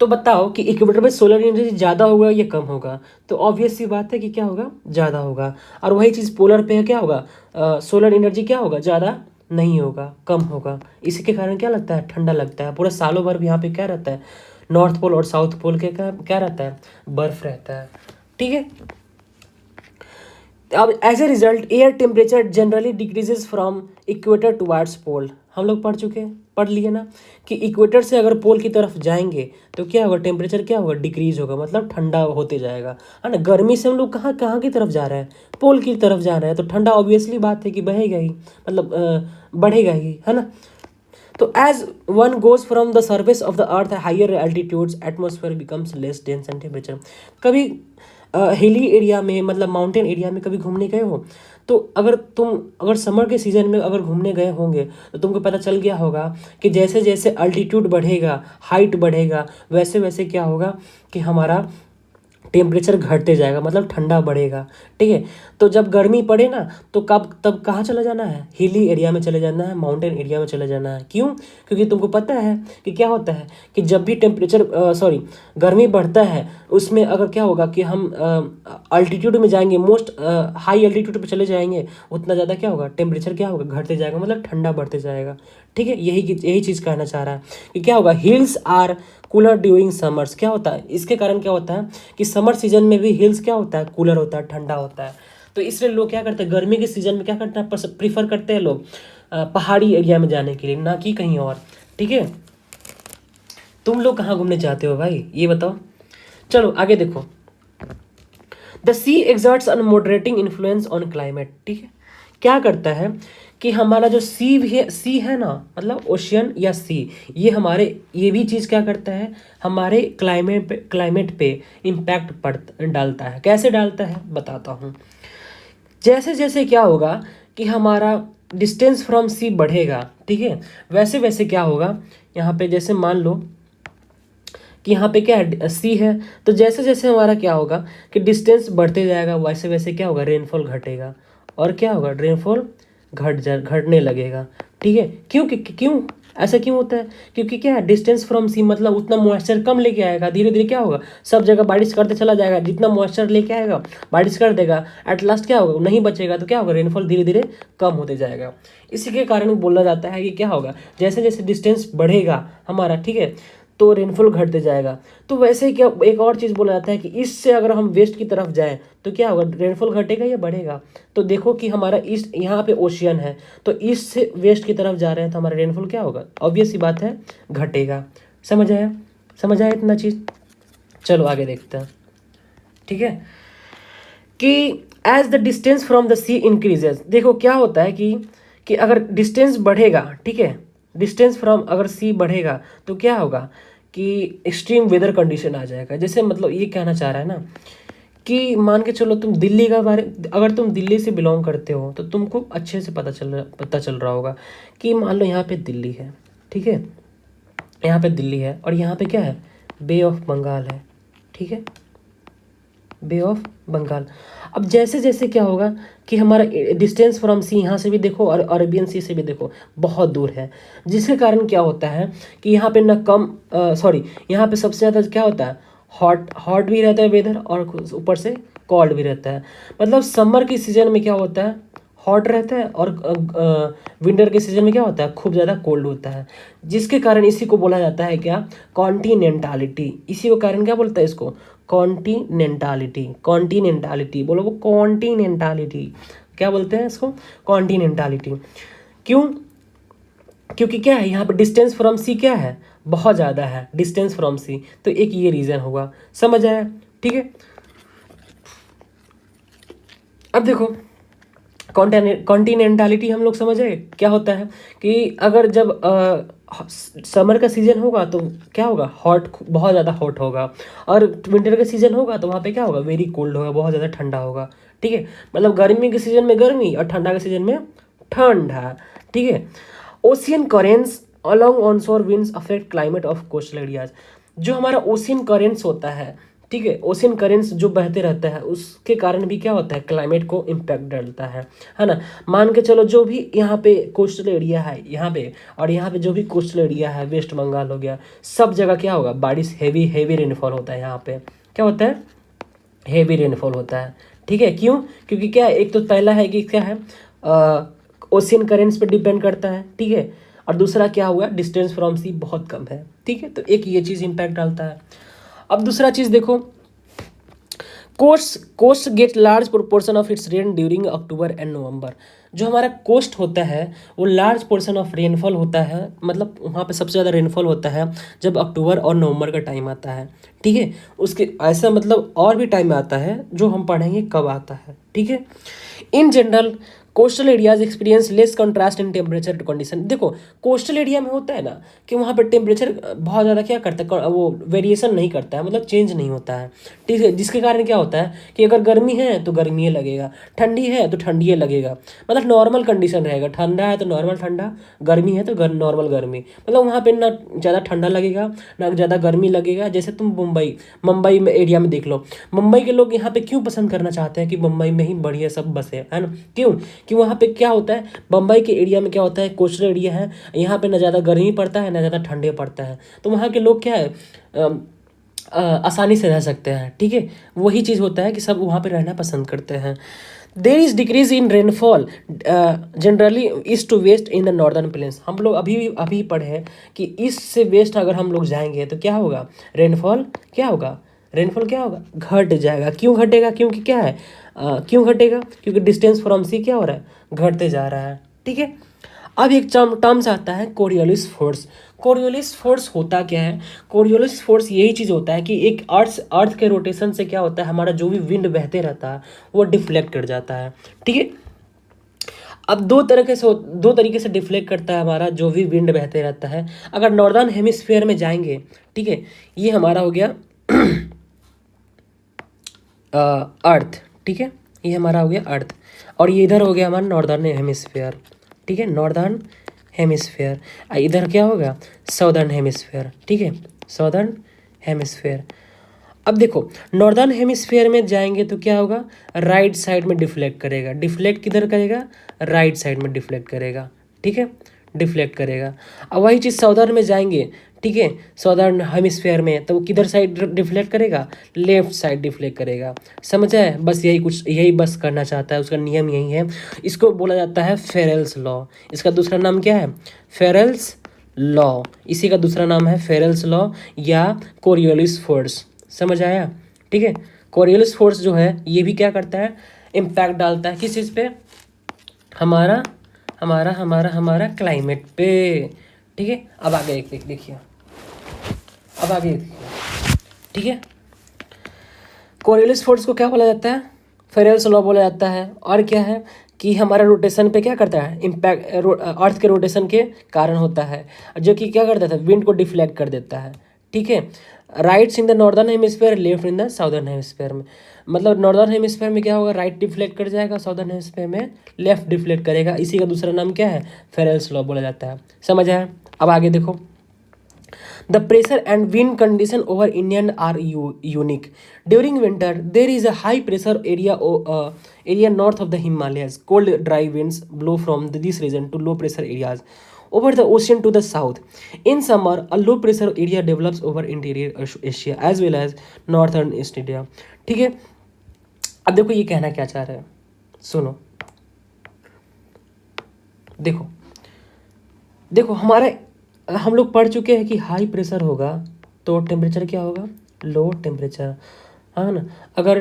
तो बताओ कि इक्वेटर में सोलर एनर्जी ज़्यादा होगा या कम होगा, तो ऑब्वियस सी बात है कि क्या होगा ज़्यादा होगा। और वही चीज़ पोलर पे है, क्या होगा सोलर एनर्जी क्या होगा ज़्यादा नहीं होगा, कम होगा। इसी के कारण क्या लगता है ठंडा लगता है, पूरा सालों भर भी यहाँ पे क्या रहता है नॉर्थ पोल और साउथ पोल के क्या रहता है बर्फ रहता है, ठीक है। अब as a result air temperature generally decreases from equator towards pole. हम लोग पढ़ लिए ना कि इक्वेटर से अगर पोल की तरफ जाएंगे तो क्या होगा टेम्परेचर क्या होगा डिक्रीज होगा, मतलब ठंडा होते जाएगा, है ना। गर्मी से हम लोग कहाँ कहाँ की तरफ जा रहे हैं पोल की तरफ जा रहे हैं, तो ठंडा ऑब्वियसली बात है कि बहेगा ही, मतलब बढ़ेगा ही, है ना। तो as one goes from the surface of the earth higher altitudes atmosphere becomes less dense and temperature. कभी हिली एरिया में, मतलब माउंटेन एरिया में कभी घूमने गए हो, तो अगर समर के सीज़न में अगर घूमने गए होंगे तो तुमको पता चल गया होगा कि जैसे जैसे अल्टीट्यूड बढ़ेगा, हाइट बढ़ेगा, वैसे वैसे क्या होगा कि हमारा टेम्परेचर घटते जाएगा, मतलब ठंडा बढ़ेगा, ठीक है। तो जब गर्मी पड़े ना तो तब कहाँ चला जाना है हिली एरिया में चले जाना है, माउंटेन एरिया में चले जाना है। क्यों, क्योंकि तुमको पता है कि क्या होता है कि जब भी गर्मी बढ़ता है उसमें अगर क्या होगा कि हम अल्टीट्यूड में जाएंगे, मोस्ट हाई अल्टीट्यूड पे चले जाएंगे, उतना ज़्यादा क्या होगा टेम्परेचर क्या होगा घटते जाएगा, मतलब ठंडा बढ़ते जाएगा, ठीक है। यही चीज़ कहना चाह रहा है कि क्या होगा hills are cooler during summers. क्या होता है इसके कारण क्या होता है कि समर सीजन में भी हिल्स क्या होता है कूलर होता है, ठंडा होता है। तो इसलिए लोग क्या करते हैं गर्मी के सीजन में क्या करते हैं प्रीफर करते हैं लोग पहाड़ी एरिया में जाने के लिए, ना कि कहीं और, ठीक है। तुम लोग कहाँ घूमने चाहते हो भाई ये बताओ। चलो आगे देखो, the sea exerts an moderating influence on climate, ठीक है। क्या करता है कि हमारा जो सी है ना, मतलब ओशियन या सी, ये भी चीज़ क्या करता है हमारे क्लाइमेट पे इम्पैक्ट डालता है। कैसे डालता है बताता हूँ। जैसे जैसे क्या होगा कि हमारा डिस्टेंस फ्रॉम सी बढ़ेगा, ठीक है, वैसे वैसे क्या होगा यहाँ पे, जैसे मान लो कि यहाँ पे क्या है सी है, तो जैसे जैसे हमारा क्या होगा कि डिस्टेंस बढ़ते जाएगा, वैसे वैसे क्या होगा रेनफॉल घटेगा, और क्या होगा रेनफॉल घटने लगेगा, ठीक है। क्यों ऐसा क्यों होता है, क्योंकि क्या है डिस्टेंस फ्रॉम सी, मतलब उतना मॉइस्चर कम लेके आएगा, धीरे धीरे क्या होगा सब जगह बारिश करते चला जाएगा, जितना मॉइस्चर लेके आएगा बारिश कर देगा, एट लास्ट क्या होगा नहीं बचेगा, तो क्या होगा रेनफॉल धीरे धीरे कम होते जाएगा। इसी के कारण बोला जाता है कि क्या होगा जैसे जैसे डिस्टेंस बढ़ेगा हमारा, ठीक है, तो रेनफॉल घटते जाएगा। तो वैसे ही क्या एक और चीज़ बोला जाता है कि ईस्ट से अगर हम वेस्ट की तरफ जाएं तो क्या होगा रेनफॉल घटेगा या बढ़ेगा। तो देखो कि हमारा ईस्ट यहाँ पे ओशियन है, तो ईस्ट से वेस्ट की तरफ जा रहे हैं तो हमारा रेनफॉल क्या होगा ऑब्वियस सी बात है घटेगा। समझ आया इतना चीज़। चलो आगे देखते हैं, ठीक है, कि as the distance from the sea increases, देखो क्या होता है कि अगर डिस्टेंस बढ़ेगा, ठीक है, डिस्टेंस फ्रॉम अगर सी बढ़ेगा तो क्या होगा कि एक्सट्रीम वेदर कंडीशन आ जाएगा। जैसे मतलब ये कहना चाह रहा है ना कि मान के चलो तुम दिल्ली का बारे, अगर तुम दिल्ली से बिलोंग करते हो तो तुमको अच्छे से पता चल रहा होगा कि मान लो यहाँ पे दिल्ली है, ठीक है, यहाँ पे दिल्ली है और यहाँ पे क्या है, बे ऑफ बंगाल है, ठीक है, बे ऑफ बंगाल। अब जैसे जैसे क्या होगा कि हमारा डिस्टेंस फ्रॉम सी, यहाँ से भी देखो और अरेबियन सी से भी देखो बहुत दूर है, जिसके कारण क्या होता है कि यहाँ पे ना कम सॉरी यहाँ पे सबसे ज़्यादा क्या होता है, हॉट हॉट भी रहता है वेदर और ऊपर से कोल्ड भी रहता है। मतलब समर के सीजन में क्या होता है, हॉट रहता है और विंटर के सीजन में क्या होता है, खूब ज़्यादा कोल्ड होता है, जिसके कारण इसी को बोला जाता है क्या, कॉन्टिनेंटालिटी। इसी को कारण क्या बोलता है इसको, कॉन्टिनेंटालिटी। कॉन्टिनेंटालिटी बोलो, वो कॉन्टिनेंटालिटी क्या बोलते हैं इसको, कॉन्टिनेंटालिटी। क्यों, क्योंकि क्या है यहाँ पे डिस्टेंस फ्रॉम सी क्या है, बहुत ज़्यादा है डिस्टेंस फ्रॉम सी, तो एक ये रीज़न होगा। समझ आया, ठीक है। अब देखो कॉन्टिनेंटालिटी हम लोग समझ आए क्या होता है कि अगर जब समर का सीजन होगा तो क्या होगा, हॉट, बहुत ज़्यादा हॉट होगा, और विंटर का सीजन होगा तो वहाँ पे क्या होगा, वेरी कोल्ड होगा, बहुत ज़्यादा ठंडा होगा, ठीक है। मतलब गर्मी के सीजन में गर्मी और ठंडा के सीजन में ठंडा, ठीक है। Ocean currents along onshore winds affect climate of coastal areas. जो हमारा ओशियन करेंट्स होता है, ठीक है, ओशियन करेंट्स जो बहते रहता है उसके कारण भी क्या होता है, क्लाइमेट को इम्पैक्ट डालता है ना। मान के चलो जो भी यहाँ पे कोस्टल एरिया है यहाँ पे, और यहाँ पे जो भी कोस्टल एरिया है, वेस्ट बंगाल हो गया, सब जगह क्या होगा, बारिश, हेवी रेनफॉल होता है। यहाँ पे क्या होता है, हेवी रेनफॉल होता है, ठीक है। क्यों, क्योंकि क्या, एक तो पहला है कि क्या है, ओशियन करेंट्स पे डिपेंड करता है, ठीक है, और दूसरा क्या हुआ, डिस्टेंस फ्रॉम सी बहुत कम है, ठीक है, तो एक ये चीज़ इम्पैक्ट डालता है। अब दूसरा चीज़ देखो, coast get large proportion of its rain during October and November. जो हमारा कोस्ट होता है वो लार्ज पोर्शन ऑफ रेनफॉल होता है, मतलब वहाँ पे सबसे ज़्यादा रेनफॉल होता है जब अक्टूबर और नवंबर का टाइम आता है, ठीक है। उसके ऐसा मतलब और भी टाइम आता है जो हम पढ़ेंगे कब आता है, ठीक है। In general coastal areas experience less contrast in temperature condition. देखो कोस्टल एरिया में होता है ना कि वहाँ पर टेम्परेचर बहुत ज़्यादा क्या करता है, वो वेरिएशन नहीं करता है, मतलब चेंज नहीं होता है, ठीक है, जिसके कारण क्या होता है कि अगर गर्मी है तो गर्मी लगेगा, ठंडी है तो ठंडी लगेगा, मतलब नॉर्मल कंडीशन रहेगा, ठंडा है तो नॉर्मल ठंडा, गर्मी है तो नॉर्मल गर्मी, मतलब वहाँ पे ना ज़्यादा ठंडा लगेगा ना ज़्यादा गर्मी लगेगा। जैसे तुम मुंबई में एरिया में देख लो, मुंबई के लोग यहाँ पे क्यों पसंद करना चाहते हैं कि मुंबई में ही बढ़िया सब बसे, है ना। क्यों, कि वहाँ पे क्या होता है, बम्बई के एरिया में क्या होता है, कोस्टल एरिया है, यहाँ पे ना ज़्यादा गर्मी पड़ता है ना ज़्यादा ठंडे पड़ता है, तो वहाँ के लोग क्या है आसानी से रह सकते हैं, ठीक है। वही चीज़ होता है कि सब वहाँ पे रहना पसंद करते हैं। There is decrease in rainfall generally east to west in the northern plains. हम लोग अभी पढ़े हैं कि ईस्ट से वेस्ट अगर हम लोग जाएंगे तो क्या होगा, रेनफॉल क्या होगा, रेनफॉल क्या होगा, घट जाएगा। क्यों घटेगा, क्योंकि क्या है, क्यों घटेगा, क्योंकि डिस्टेंस फ्रॉम सी क्या हो रहा है, घटते जा रहा है, ठीक है। अब एक टर्म्स आता है कोरियोलिस फोर्स। कोरियोलिस फोर्स होता क्या है, कोरियोलिस फोर्स यही चीज़ होता है कि एक अर्थ के रोटेशन से क्या होता है, हमारा जो भी विंड बहते रहता है वो डिफ्लेक्ट कर जाता है, ठीक है। अब दो तरीके से डिफ्लेक्ट करता है हमारा जो भी विंड बहते रहता है। अगर नॉर्दर्न हेमिस्फीयर में जाएंगे, ठीक है, ये हमारा हो गया अर्थ, ठीक है, ये हमारा हो गया अर्थ, और ये इधर हो गया हमारा नॉर्दर्न हेमिस्फीयर, ठीक है, नॉर्दर्न हेमिस्फीयर। इधर क्या होगा, साउदर्न हेमिस्फीयर, ठीक है, साउदर्न हेमिस्फीयर। अब देखो नॉर्दर्न हेमिस्फीयर में जाएंगे तो क्या होगा, राइट साइड में डिफ्लेक्ट करेगा, डिफ्लेक्ट किधर करेगा, राइट साइड में डिफ्लेक्ट करेगा, ठीक है, डिफ्लेक्ट करेगा। अब वही चीज़ साउदर्न में जाएंगे, ठीक है, साउदर्न हेमिस्फीयर में तो किधर साइड डिफ्लेक्ट करेगा, लेफ्ट साइड डिफ्लेक्ट करेगा। समझ आए, बस यही बस करना चाहता है, उसका नियम यही है। इसको बोला जाता है फेरेल्स लॉ। इसका दूसरा नाम क्या है, फेरेल्स लॉ। इसी का दूसरा नाम है फेरेल्स लॉ या कोरियोलिस फोर्स। समझ आया, ठीक है। कोरियोलिस फोर्स जो है ये भी क्या करता है, इम्पैक्ट डालता है किस चीज़ पे, हमारा हमारा हमारा हमारा क्लाइमेट पे, ठीक है। अब आगे देखिए, ठीक है। कोरियोलिस फोर्स को क्या बोला जाता है, फेरेल्स लॉ बोला जाता है। और क्या है कि हमारा रोटेशन पे क्या करता है, इम्पैक्ट अर्थ के रोटेशन के कारण होता है, जो कि क्या करता है, विंड को डिफ्लेक्ट कर देता है। ठीक है, rights in the northern hemisphere, left in the southern hemisphere में। मतलब नॉर्दर्न हेमिस्फीयर में क्या होगा, राइट डिफ्लेक्ट कर जाएगा, साउदर्न हेमिस्फीयर में लेफ्ट डिफ्लेक्ट करेगा। इसी का दूसरा नाम क्या है, फेरेल्स लॉ बोला जाता है। समझ आया? अब आगे देखो, the pressure and wind condition over Indian are unique. During winter, there is a high pressure area north of the Himalayas. Cold, dry winds blow from this region to low pressure areas over the ocean to the south. In summer, a low pressure area develops over interior Asia as well as northern East India. ठीक है, अब देखो ये कहना क्या चाह रहा है, सुनो। देखो देखो हमारा हम लोग पढ़ चुके हैं कि हाई प्रेशर होगा तो टेम्परेचर क्या होगा, लो टेम्परेचर, हाँ ना। अगर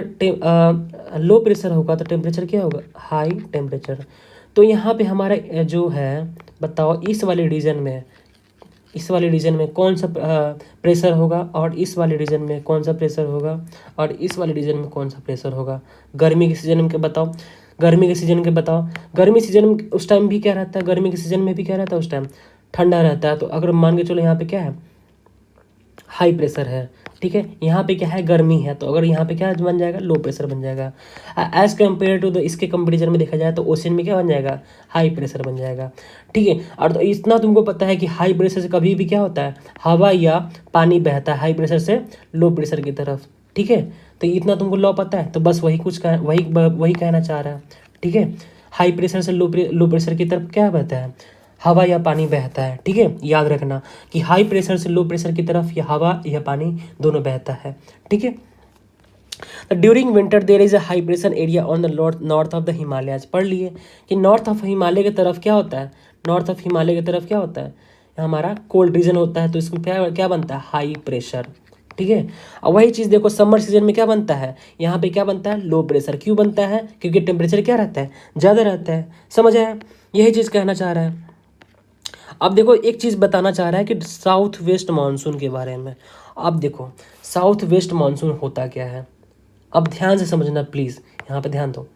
लो प्रेशर होगा तो टेम्परेचर क्या होगा, हाई टेम्परेचर। तो यहाँ पे हमारा जो है, बताओ इस वाले रीजन में कौन सा प्रेशर होगा, और इस वाले रीजन में कौन सा प्रेशर होगा, और इस वाले रीजन में कौन सा प्रेशर होगा। गर्मी के सीजन में बताओ, गर्मी के सीजन के बताओ, गर्मी सीजन में उस टाइम भी क्या रहता है, गर्मी के सीजन में भी क्या रहता है, उस टाइम ठंडा रहता है। तो अगर मान के चलो यहाँ पे क्या है, हाई प्रेशर है, ठीक है, यहाँ पे क्या है, गर्मी है, तो अगर यहाँ पे क्या बन जाएगा, लो प्रेशर बन जाएगा। एज कम्पेयर टू द इसके कंपेरिजन में देखा जाए तो ओशन में क्या बन जाएगा, हाई प्रेशर बन जाएगा। ठीक है, और तो इतना तुमको पता है कि हाई प्रेशर से कभी भी क्या होता है, हवा या पानी बहता है हाई प्रेशर से लो प्रेशर की तरफ। ठीक है, तो इतना तुमको लॉ पता है, तो बस वही कहना चाह रहा है। ठीक है, हाई प्रेशर से लो प्रेशर की तरफ क्या बहता है, हवा या पानी बहता है। ठीक है, याद रखना कि हाई प्रेशर से लो प्रेशर की तरफ या हवा या पानी दोनों बहता है। ठीक है, during winter there is a high pressure area on the north of the Himalayas. पढ़ लिए कि नॉर्थ ऑफ हिमालय की तरफ क्या होता है, नॉर्थ ऑफ हिमालय की तरफ क्या होता है, हमारा कोल्ड रीजन होता है, तो इसमें क्या क्या बनता है, हाई प्रेशर। ठीक है, और वही चीज़ देखो समर सीजन में क्या बनता है, यहाँ पे क्या बनता है, लो प्रेशर। क्यों बनता है, क्योंकि टेम्परेचर क्या रहता है, ज़्यादा रहता है। समझ आया, यही चीज़ कहना चाह रहा है। अब देखो एक चीज़ बताना चाह रहा है कि साउथ वेस्ट मानसून के बारे में। अब देखो साउथ वेस्ट मानसून होता क्या है, अब ध्यान से समझना प्लीज़, यहाँ पे ध्यान दो।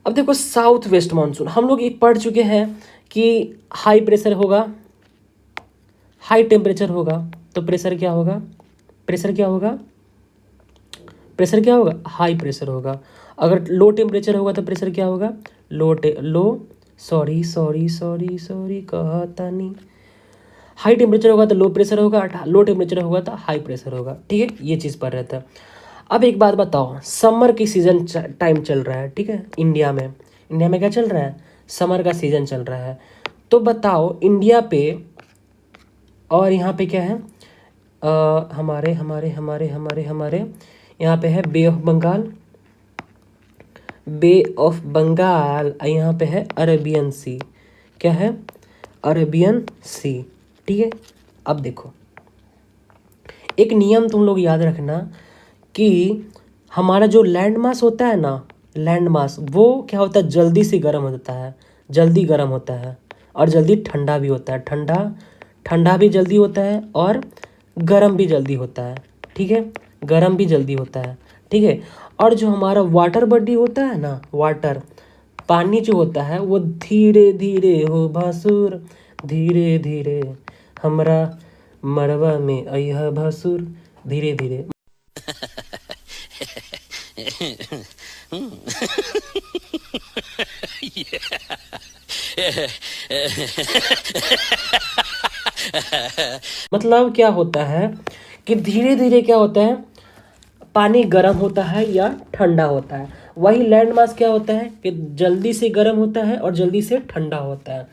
अब देखो साउथ वेस्ट मानसून हम लोग ये पढ़ चुके हैं कि हाई प्रेशर होगा, हाई टेम्परेचर होगा, तो प्रेशर क्या होगा, प्रेशर क्या होगा, प्रेशर क्या होगा, हाई प्रेशर होगा। अगर लो टेम्परेचर होगा तो प्रेशर क्या होगा, सॉरी कहता नहीं, हाई टेम्परेचर होगा तो लो प्रेशर होगा, लो टेम्परेचर होगा तो हाई प्रेशर होगा। ठीक है, ये चीज़ पर रहता है। अब एक बात बताओ, समर की सीजन टाइम चल रहा है, ठीक है, इंडिया में क्या चल रहा है, समर का सीजन चल रहा है। तो बताओ इंडिया पे, और यहाँ पे क्या है, हमारे हमारे हमारे हमारे हमारे यहाँ पे है बे ऑफ बंगाल, यहाँ पे है अरेबियन सी। क्या है, अरेबियन सी। ठीक है, अब देखो एक नियम तुम लोग याद रखना कि हमारा जो लैंड मास होता है ना, लैंड मास वो क्या होता है, जल्दी से गर्म होता है, जल्दी गर्म होता है, और जल्दी ठंडा भी होता है, ठंडा भी जल्दी होता है, और गर्म भी जल्दी होता है। ठीक है, गर्म भी जल्दी होता है। ठीक है, और जो हमारा वाटर बॉडी होता है ना, वाटर पानी जो होता है वो धीरे धीरे हो भासुर, धीरे धीरे हमरा मरवा में अयह भासुर, धीरे धीरे। मतलब क्या होता है कि धीरे धीरे क्या होता है, पानी गर्म होता है या ठंडा होता है। वही लैंड मास क्या होता है कि जल्दी से गर्म होता है और जल्दी से ठंडा होता है।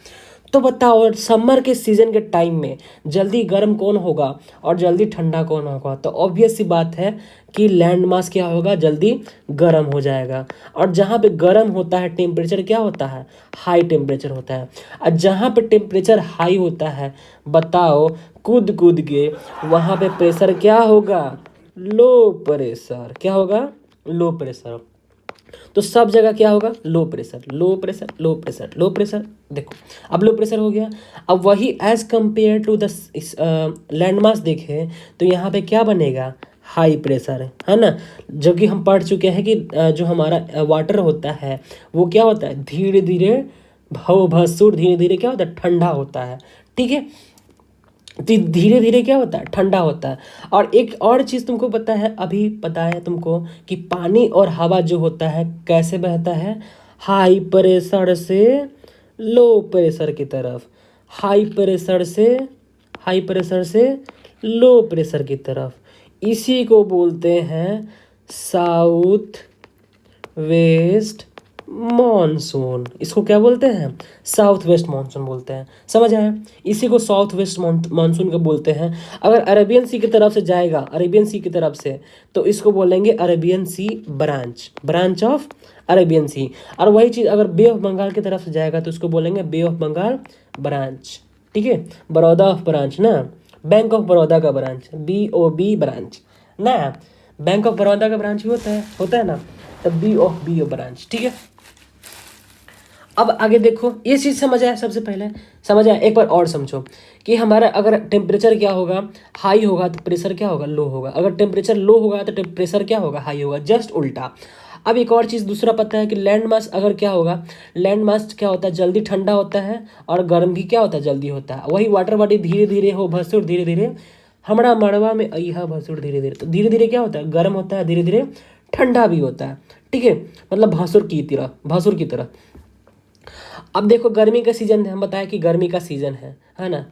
तो बताओ समर के सीजन के टाइम में जल्दी गर्म कौन होगा और जल्दी ठंडा कौन होगा, तो ऑब्वियस सी बात है कि लैंड मास क्या होगा, जल्दी गर्म हो जाएगा। और जहाँ पे गर्म होता है टेम्परेचर क्या होता है, हाई टेम्परेचर होता है। और जहाँ पे टेम्परेचर हाई होता है, बताओ कूद कूद के वहाँ पे प्रेशर क्या होगा, लो प्रेशर। क्या होगा, लो प्रेशर। तो सब जगह क्या होगा, low pressure, low pressure, low pressure, low pressure. देखो अब लो प्रेशर हो गया। अब वही as compare to the land mass देखें तो यहाँ पे क्या बनेगा, हाई प्रेशर है ना। जो कि हम पढ़ चुके हैं कि जो हमारा वाटर होता है वो क्या होता है, धीरे धीरे भव भसुर धीरे धीरे क्या होता है, ठंडा होता है। ठीक है, तो धीरे धीरे क्या होता है, ठंडा होता है। और एक और चीज़ तुमको पता है, अभी पता है तुमको कि पानी और हवा जो होता है कैसे बहता है, हाई प्रेशर से लो प्रेशर की तरफ, हाई प्रेशर से हाई प्रेशर से लो प्रेशर की तरफ। इसी को बोलते हैं साउथ वेस्ट मॉनसून। इसको क्या बोलते हैं, साउथ वेस्ट मॉनसून बोलते हैं। समझ आया, इसी को साउथ वेस्ट मॉनसून को बोलते हैं। अगर अरेबियन सी की तरफ से जाएगा, अरेबियन सी की तरफ से, तो इसको बोलेंगे Arabian sea branch, branch of Arabian sea. और वही चीज़ अगर बे ऑफ बंगाल की तरफ से जाएगा तो उसको बोलेंगे बे ऑफ बंगाल ब्रांच। ठीक है, बड़ौदा ऑफ ब्रांच ना, बैंक ऑफ बड़ौदा का ब्रांच, BOB ब्रांच ना, बैंक ऑफ बड़ौदा का ब्रांच भी होता है ना, तब बी ऑफ ब्रांच। ठीक है, अब आगे देखो, ये चीज़ समझ आया, सबसे पहले समझ आया। एक बार और समझो कि हमारा अगर टेम्परेचर क्या होगा, हाई होगा तो प्रेशर क्या होगा, लो होगा। अगर टेम्परेचर लो होगा तो प्रेशर क्या होगा, हाई होगा, जस्ट उल्टा। अब एक और चीज़ दूसरा पता है कि लैंड मास अगर क्या होगा, लैंड मास क्या होता है, जल्दी ठंडा होता है और गर्म भी क्या होता है, जल्दी होता है। वही वाटर बॉडी धीरे धीरे हो भसुर धीरे धीरे, हमारा मड़वा में अहा भसुर धीरे धीरे, तो धीरे धीरे क्या होता है, गर्म होता है, धीरे धीरे ठंडा भी होता है। ठीक है, मतलब भसुर की तरह, भसुर की तरह। अब देखो गर्मी का सीजन है, हम बताया कि गर्मी का सीजन है ना,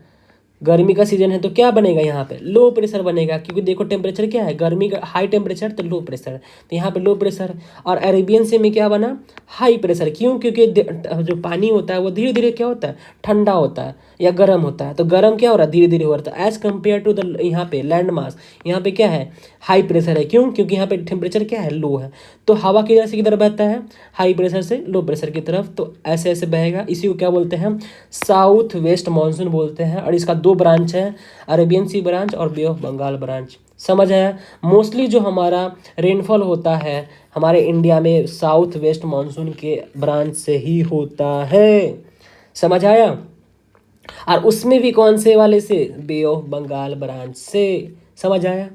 गर्मी का सीजन है तो क्या बनेगा यहाँ पे, लो प्रेशर बनेगा। क्योंकि देखो टेम्परेचर क्या है, गर्मी का हाई टेम्परेचर तो लो प्रेशर, तो यहाँ पे लो प्रेशर। और अरेबियन सी में क्या बना, हाई प्रेशर। क्यों, क्योंकि जो पानी होता है वो धीरे धीरे क्या होता है, ठंडा होता है या गर्म होता है। तो गर्म क्या हो रहा है, धीरे धीरे हो रहा है। एज कम्पेयर टू द यहाँ पे लैंड मास, यहाँ पे क्या है, हाई प्रेशर है। क्यों, क्योंकि यहाँ पे टेम्परेचर क्या है, लो है। तो हवा किधर से किधर बहता है, हाई प्रेशर से लो प्रेशर की तरफ, तो ऐसे ऐसे बहेगा। इसी को क्या बोलते हैं, साउथ वेस्ट मानसून बोलते हैं। और इसका दो ब्रांच है, अरेबियन सी ब्रांच और बे ऑफ बंगाल ब्रांच। समझ आया। मोस्टली जो हमारा रेनफॉल होता है हमारे इंडिया में साउथ वेस्ट मानसून के ब्रांच से ही होता है। समझ आया। और उसमें भी कौन से वाले से, बे ऑफ बंगाल ब्रांच से। समझ आया,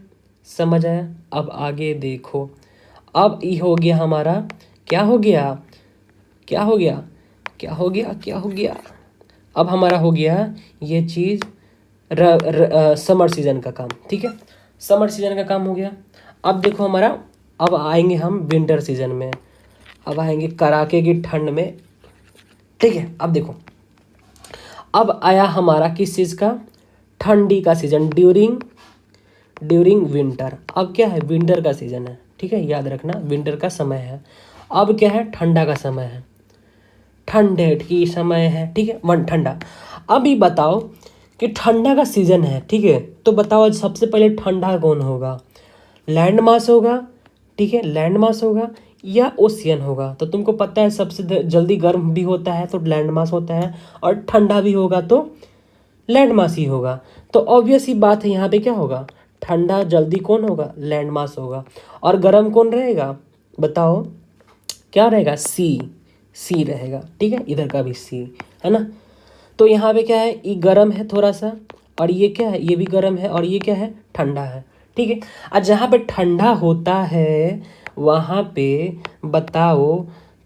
समझ आया। अब आगे देखो, अब ये हो गया हमारा, क्या हो गया, क्या हो गया, क्या हो गया, क्या हो गया। अब हमारा हो गया ये चीज़ समर सीजन का काम। ठीक है, समर सीजन का काम हो गया। अब देखो हमारा, अब आएंगे हम विंटर सीजन में, अब आएंगे कड़ाके की ठंड में। ठीक है, अब देखो, अब आया हमारा किस चीज़ का, ठंडी का सीजन, ड्यूरिंग विंटर। अब क्या है, विंटर का सीजन है। ठीक है, याद रखना विंटर का समय है। अब क्या है, ठंडा का समय है, ठंडे की समय है। ठीक है, वन ठंडा। अभी बताओ कि ठंडा का सीजन है, ठीक है, तो बताओ सबसे पहले ठंडा कौन होगा, लैंड मास होगा, ठीक है, लैंड मास होगा या ओशियन होगा। तो तुमको पता है सबसे जल्दी गर्म भी होता है तो लैंड मास होता है, और ठंडा भी होगा तो लैंड मास ही होगा। तो ऑब्वियस ही बात है, यहाँ पे क्या होगा, ठंडा जल्दी कौन होगा, लैंड मास होगा। और गर्म कौन रहेगा, बताओ क्या रहेगा, सी रहेगा। ठीक है, इधर का भी सी है ना। तो यहाँ पे क्या है, ये गर्म है थोड़ा सा, और ये क्या है, ये भी गर्म है, और ये क्या है, ठंडा है। ठीक है, और जहाँ पे ठंडा होता है वहाँ पे बताओ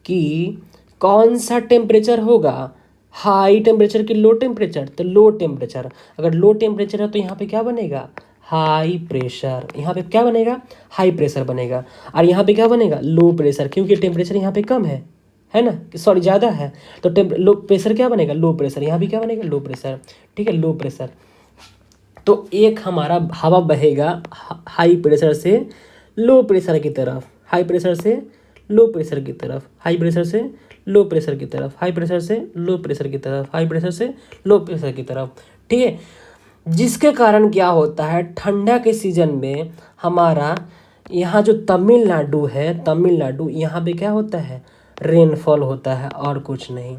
कि कौन सा टेम्परेचर होगा, हाई टेम्परेचर की लो टेम्परेचर, तो लो टेम्परेचर। अगर लो टेम्परेचर है तो यहाँ पे क्या बनेगा, हाई प्रेशर। यहाँ पे क्या बनेगा, हाई प्रेशर बनेगा। और यहाँ पे क्या बनेगा, लो प्रेशर, क्योंकि टेम्परेचर यहाँ पे कम है ना, सॉरी ज़्यादा है, तो लो प्रेशर क्या बनेगा, लो प्रेशर। यहाँ भी क्या बनेगा, लो प्रेशर। ठीक है, लो प्रेशर। तो एक हमारा हवा बहेगा हाई प्रेशर से लो प्रेशर की तरफ, हाई प्रेशर से लो प्रेशर की तरफ, हाई प्रेशर से लो प्रेशर की तरफ, हाई प्रेशर से लो प्रेशर की तरफ, हाई प्रेशर से लो प्रेशर की तरफ। ठीक है, जिसके कारण क्या होता है, ठंडा के सीजन में हमारा यहाँ जो तमिलनाडु है, तमिलनाडु, यहाँ पे क्या होता है, रेनफॉल होता है और कुछ नहीं।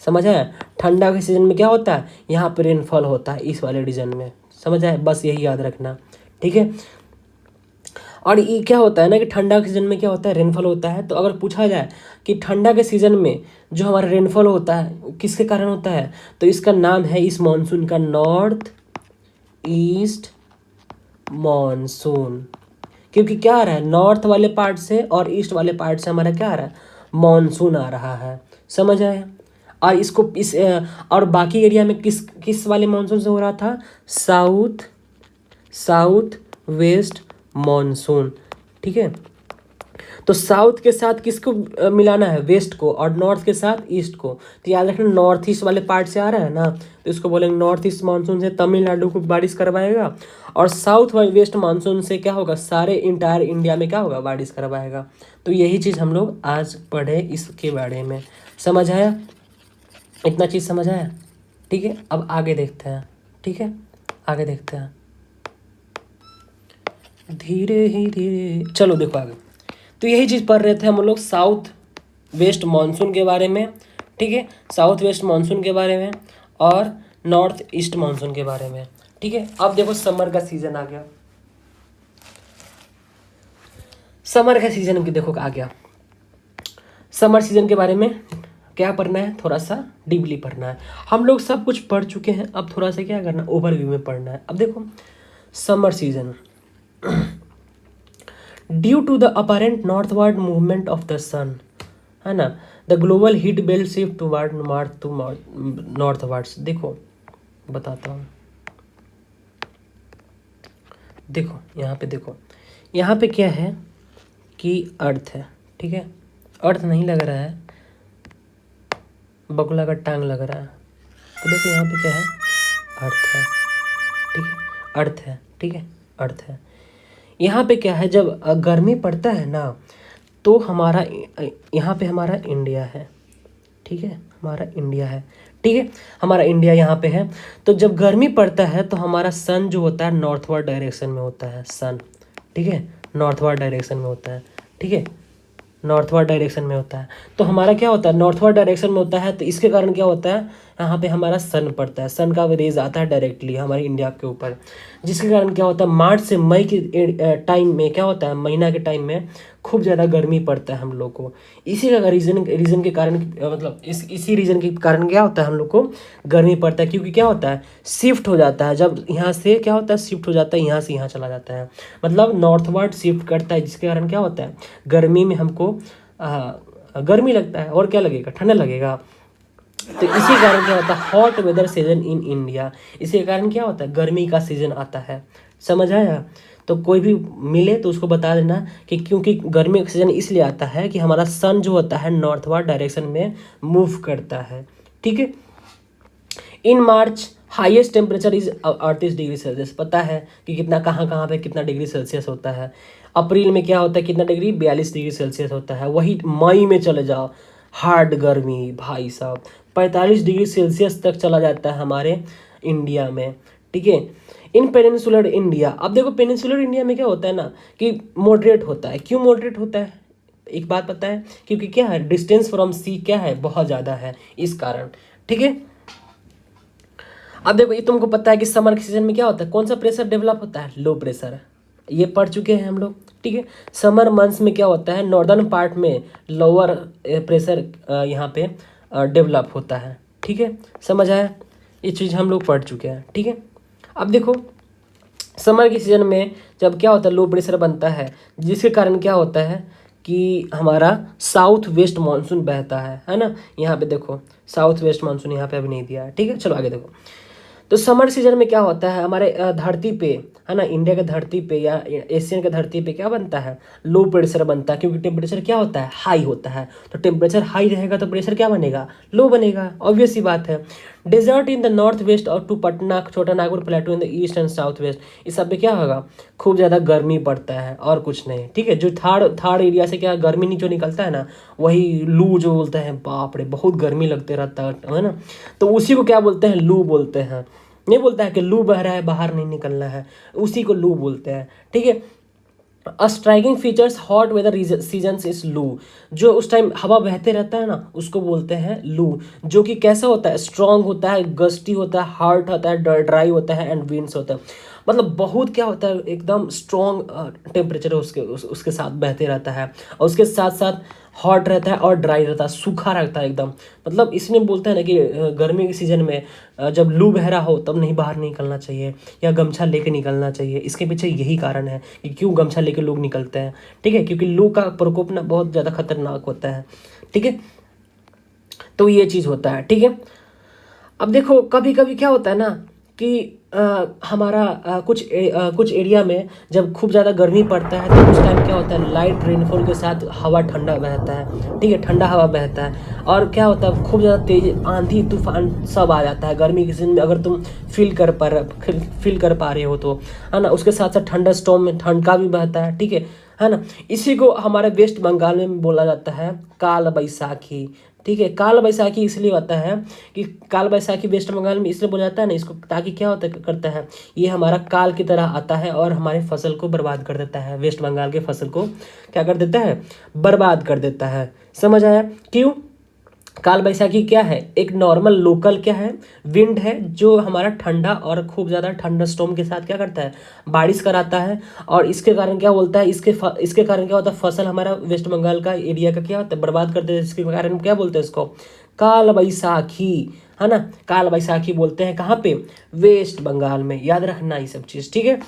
समझ आया। ठंडा के सीजन में क्या होता है, यहाँ पे रेनफॉल होता है इस वाले रीजन में। समझ आया, बस यही याद रखना। ठीक है, और ये क्या होता है ना कि ठंडा के सीजन में क्या होता है, रेनफॉल होता है। तो अगर पूछा जाए कि ठंडा के सीजन में जो हमारा रेनफॉल होता है वो किसके कारण होता है, तो इसका नाम है इस मानसून का नॉर्थ ईस्ट मानसून। क्योंकि क्या आ रहा है, नॉर्थ वाले पार्ट से और ईस्ट वाले पार्ट से हमारा क्या आ रहा है, मॉनसून आ रहा है। समझ आया। और इसको और बाकी एरिया में किस किस वाले मॉनसून से हो रहा था, साउथ वेस्ट मॉनसून। ठीक है, तो साउथ के साथ किसको मिलाना है, वेस्ट को, और नॉर्थ के साथ ईस्ट को। तो याद रखना नॉर्थ ईस्ट वाले पार्ट से आ रहा है ना, तो इसको बोलेंगे नॉर्थ ईस्ट मानसून से तमिलनाडु को बारिश करवाएगा, और साउथ वेस्ट मानसून से क्या होगा, सारे इंटायर इंडिया में क्या होगा, बारिश करवाएगा। तो यही चीज़ हम लोग आज पढ़े इसके बारे में। समझ आया, इतना चीज़ समझ आया। ठीक है, अब आगे देखते हैं। ठीक है, आगे देखते हैं धीरे ही धीरे। चलो देखो आगे। तो यही चीज़ पढ़ रहे थे हम लोग साउथ वेस्ट मानसून के बारे में। ठीक है, साउथ वेस्ट मानसून के बारे में और नॉर्थ ईस्ट मानसून के बारे में। ठीक है, अब देखो समर का सीजन आ गया। समर का सीजन देखो आ गया। समर सीजन के बारे में क्या पढ़ना है, थोड़ा सा डीपली पढ़ना है। हम लोग सब कुछ पढ़ चुके हैं, अब थोड़ा सा क्या करना है, ओवरव्यू में पढ़ना है। अब देखो summer season, due to the apparent northward movement of the sun, है ना, the global heat belt shift toward north to northwards. देखो बताता हूँ, देखो यहाँ पे, देखो यहाँ पे क्या है कि अर्थ है। ठीक है, अर्थ नहीं लग रहा है, बगुला का टांग लग रहा है। तो देखो यहाँ पे क्या है, अर्थ है। ठीक है, अर्थ है। ठीक है, अर्थ है। यहाँ पे क्या है, जब गर्मी पड़ता है ना, तो हमारा यहाँ पे हमारा इंडिया है। ठीक है, हमारा इंडिया है। ठीक है, हमारा इंडिया यहाँ पे है। तो जब गर्मी पड़ता है तो हमारा सन जो होता है नॉर्थवर्ड डायरेक्शन में होता है, सन। ठीक है, नॉर्थवर्ड डायरेक्शन में होता है। ठीक है, नॉर्थवर्ड डायरेक्शन में होता है। तो हमारा क्या होता है, नॉर्थवर्ड डायरेक्शन में होता है। तो इसके कारण क्या होता है, यहाँ पे हमारा सन पड़ता है, सन का रेज आता है डायरेक्टली हमारे इंडिया के ऊपर, जिसके कारण क्या होता है, मार्च से मई के टाइम में क्या होता है, महीना के टाइम में खूब ज़्यादा गर्मी पड़ता है हम लोग को। इसी का रीज़न के कारण मतलब इसी रीज़न के कारण क्या होता है, हम लोग को गर्मी पड़ता है। क्योंकि क्या होता है, शिफ्ट हो जाता है, जब यहाँ से क्या होता है, शिफ्ट हो जाता है, यहाँ से यहाँ चला जाता है, मतलब नॉर्थवर्ड शिफ्ट करता है, जिसके कारण क्या होता है, गर्मी में हमको गर्मी लगता है, और क्या लगेगा, ठंडा लगेगा। तो इसी कारण क्या होता है, hot weather season in India. इसी कारण क्या होता है, गर्मी का सीजन आता है। समझ आया। तो कोई भी मिले तो उसको बता देना कि क्योंकि गर्मी का सीजन इसलिए आता है कि हमारा सन जो होता है नॉर्थवर्ड डायरेक्शन में मूव करता है। ठीक है, in March highest temperature is 38 degree Celsius. पता है कि कितना कहाँ पे कितना डिग्री सेल्सियस होता है। अप्रैल में क्या होता है, कितना डिग्री, 42 डिग्री सेल्सियस होता है। वही मई में चले जाओ, हार्ड गर्मी भाई साहब, 45 डिग्री सेल्सियस तक चला जाता है हमारे इंडिया में। ठीक है, इन पेनिनसुलर इंडिया। अब देखो पेनिनसुलर इंडिया में क्या होता है ना, कि मॉडरेट होता है। क्यों मॉडरेट होता है, एक बात पता है, क्योंकि क्या है, डिस्टेंस फ्रॉम सी क्या है, बहुत ज़्यादा है, इस कारण। ठीक है, अब देखो ये तुमको पता है कि समर के सीजन में क्या होता है, कौन सा प्रेशर डेवलप होता है, लो प्रेशर। ये पढ़ चुके हैं हम लोग। ठीक है, समर मंथ्स में क्या होता है, नॉर्दर्न पार्ट में लोअर प्रेशर यहाँ पे डेवलप होता है। ठीक है, समझ आया, ये चीज़ हम लोग पढ़ चुके हैं। ठीक है, अब देखो समर के सीजन में जब क्या होता है, लो प्रेशर बनता है, जिसके कारण क्या होता है कि हमारा साउथ वेस्ट मानसून बहता है ना। यहाँ पे देखो साउथ वेस्ट मानसून यहाँ पे अभी नहीं दिया है। ठीक है, चलो आगे देखो। तो समर सीजन में क्या होता है, हमारे धरती पे, है ना, इंडिया के धरती पे या एशियन के धरती पे क्या बनता है, लो प्रेशर बनता है। क्योंकि टेम्परेचर क्या होता है, हाई होता है। तो टेम्परेचर हाई रहेगा तो प्रेशर क्या बनेगा, लो बनेगा, ऑब्वियस सी बात है। Desert in the north west और to Patna, Chota Nagpur plateau in the east and south west, इस सब पे क्या होगा, खूब ज़्यादा गर्मी पड़ता है, और कुछ नहीं। ठीक है, जो थार एरिया से क्या गर्मी जो निकलता है ना, वही लू जो बोलते हैं, बाप रे बहुत गर्मी लगते रहता है ना, तो उसी को क्या बोलते हैं, लू बोलते हैं। नहीं बोलता है कि लू बह रहा है, बाहर नहीं निकलना है, उसी को लू बोलते हैं। ठीक है, striking features hot weather seasons is loo, जो उस टाइम हवा बहते रहता है ना, उसको बोलते हैं लू। जो कि कैसा होता है, स्ट्रांग होता है, गस्टी होता है, हार्ड होता है, ड्राई होता है, एंड विंड्स होता है। मतलब बहुत क्या होता है, एकदम स्ट्रॉन्ग टेम्परेचर उसके साथ बहते रहता है। और उसके साथ साथ हॉट रहता है और ड्राई रहता है, सूखा रहता है एकदम। मतलब इसमें बोलते हैं ना कि गर्मी के सीज़न में जब लू बह रहा हो तब नहीं बाहर निकलना चाहिए, या गमछा लेके निकलना चाहिए। इसके पीछे यही कारण है कि क्यों गमछा लेके लोग निकलते हैं, ठीक है, क्योंकि लू का प्रकोप ना बहुत ज़्यादा खतरनाक होता है, ठीक है। तो ये चीज़ होता है, ठीक है। अब देखो कभी कभी क्या होता है ना कि हमारा कुछ एरिया में जब खूब ज़्यादा गर्मी पड़ता है तो उस टाइम क्या होता है, लाइट रेनफॉल के साथ हवा ठंडा बहता है, ठीक है, ठंडा हवा बहता है। और क्या होता है, खूब ज़्यादा तेज आंधी तूफान सब आ जाता है गर्मी के सीजन में, अगर तुम फील कर पा रहे हो तो, है ना। उसके साथ साथ ठंडा स्टॉर्म में ठंड का भी बहता है, ठीक है ना। इसी को हमारे वेस्ट बंगाल में बोला जाता है काल बैसाखी, ठीक है। काल बैसाखी इसलिए होता है कि काल बैसाखी वेस्ट बंगाल में इसलिए बोला जाता है ना इसको, ताकि क्या होता करता है, ये हमारा काल की तरह आता है और हमारे फसल को बर्बाद कर देता है। वेस्ट बंगाल के फसल को क्या कर देता है, बर्बाद कर देता है। समझ आया क्यों? काल बैसाखी क्या है, एक नॉर्मल लोकल क्या है, विंड है जो हमारा ठंडा और खूब ज़्यादा ठंडा स्टॉर्म के साथ क्या करता है, बारिश कराता है। और इसके कारण क्या बोलता है, इसके कारण क्या होता है, फसल हमारा वेस्ट बंगाल का एरिया का क्या होता है, बर्बाद कर देता है। इसके कारण क्या बोलते हैं इसको, काल बैसाखी, है ना। काल बैसाखी बोलते हैं कहाँ पे, वेस्ट बंगाल में। याद रखना ये सब चीज़, ठीक है।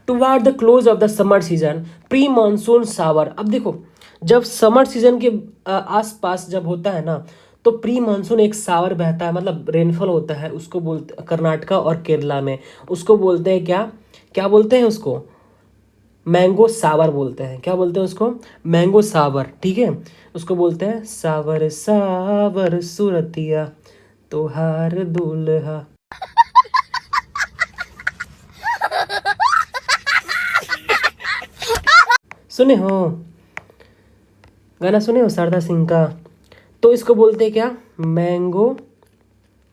Toward the close of the summer season, pre monsoon shower. अब देखो जब समर सीजन के आसपास जब होता है ना, तो प्री मानसून एक शावर बहता है, मतलब रेनफॉल होता है, उसको बोलते कर्नाटका और केरला में, उसको बोलते हैं क्या, क्या बोलते हैं उसको, मैंगो सावर बोलते हैं। क्या बोलते हैं उसको, मैंगो सावर, ठीक है। उसको बोलते हैं सावर सावर सुरतिया तोहार दुल्हा। सुने हो गाना, सुने हो शारदा सिंह का? तो इसको बोलते हैं क्या, मैंगो,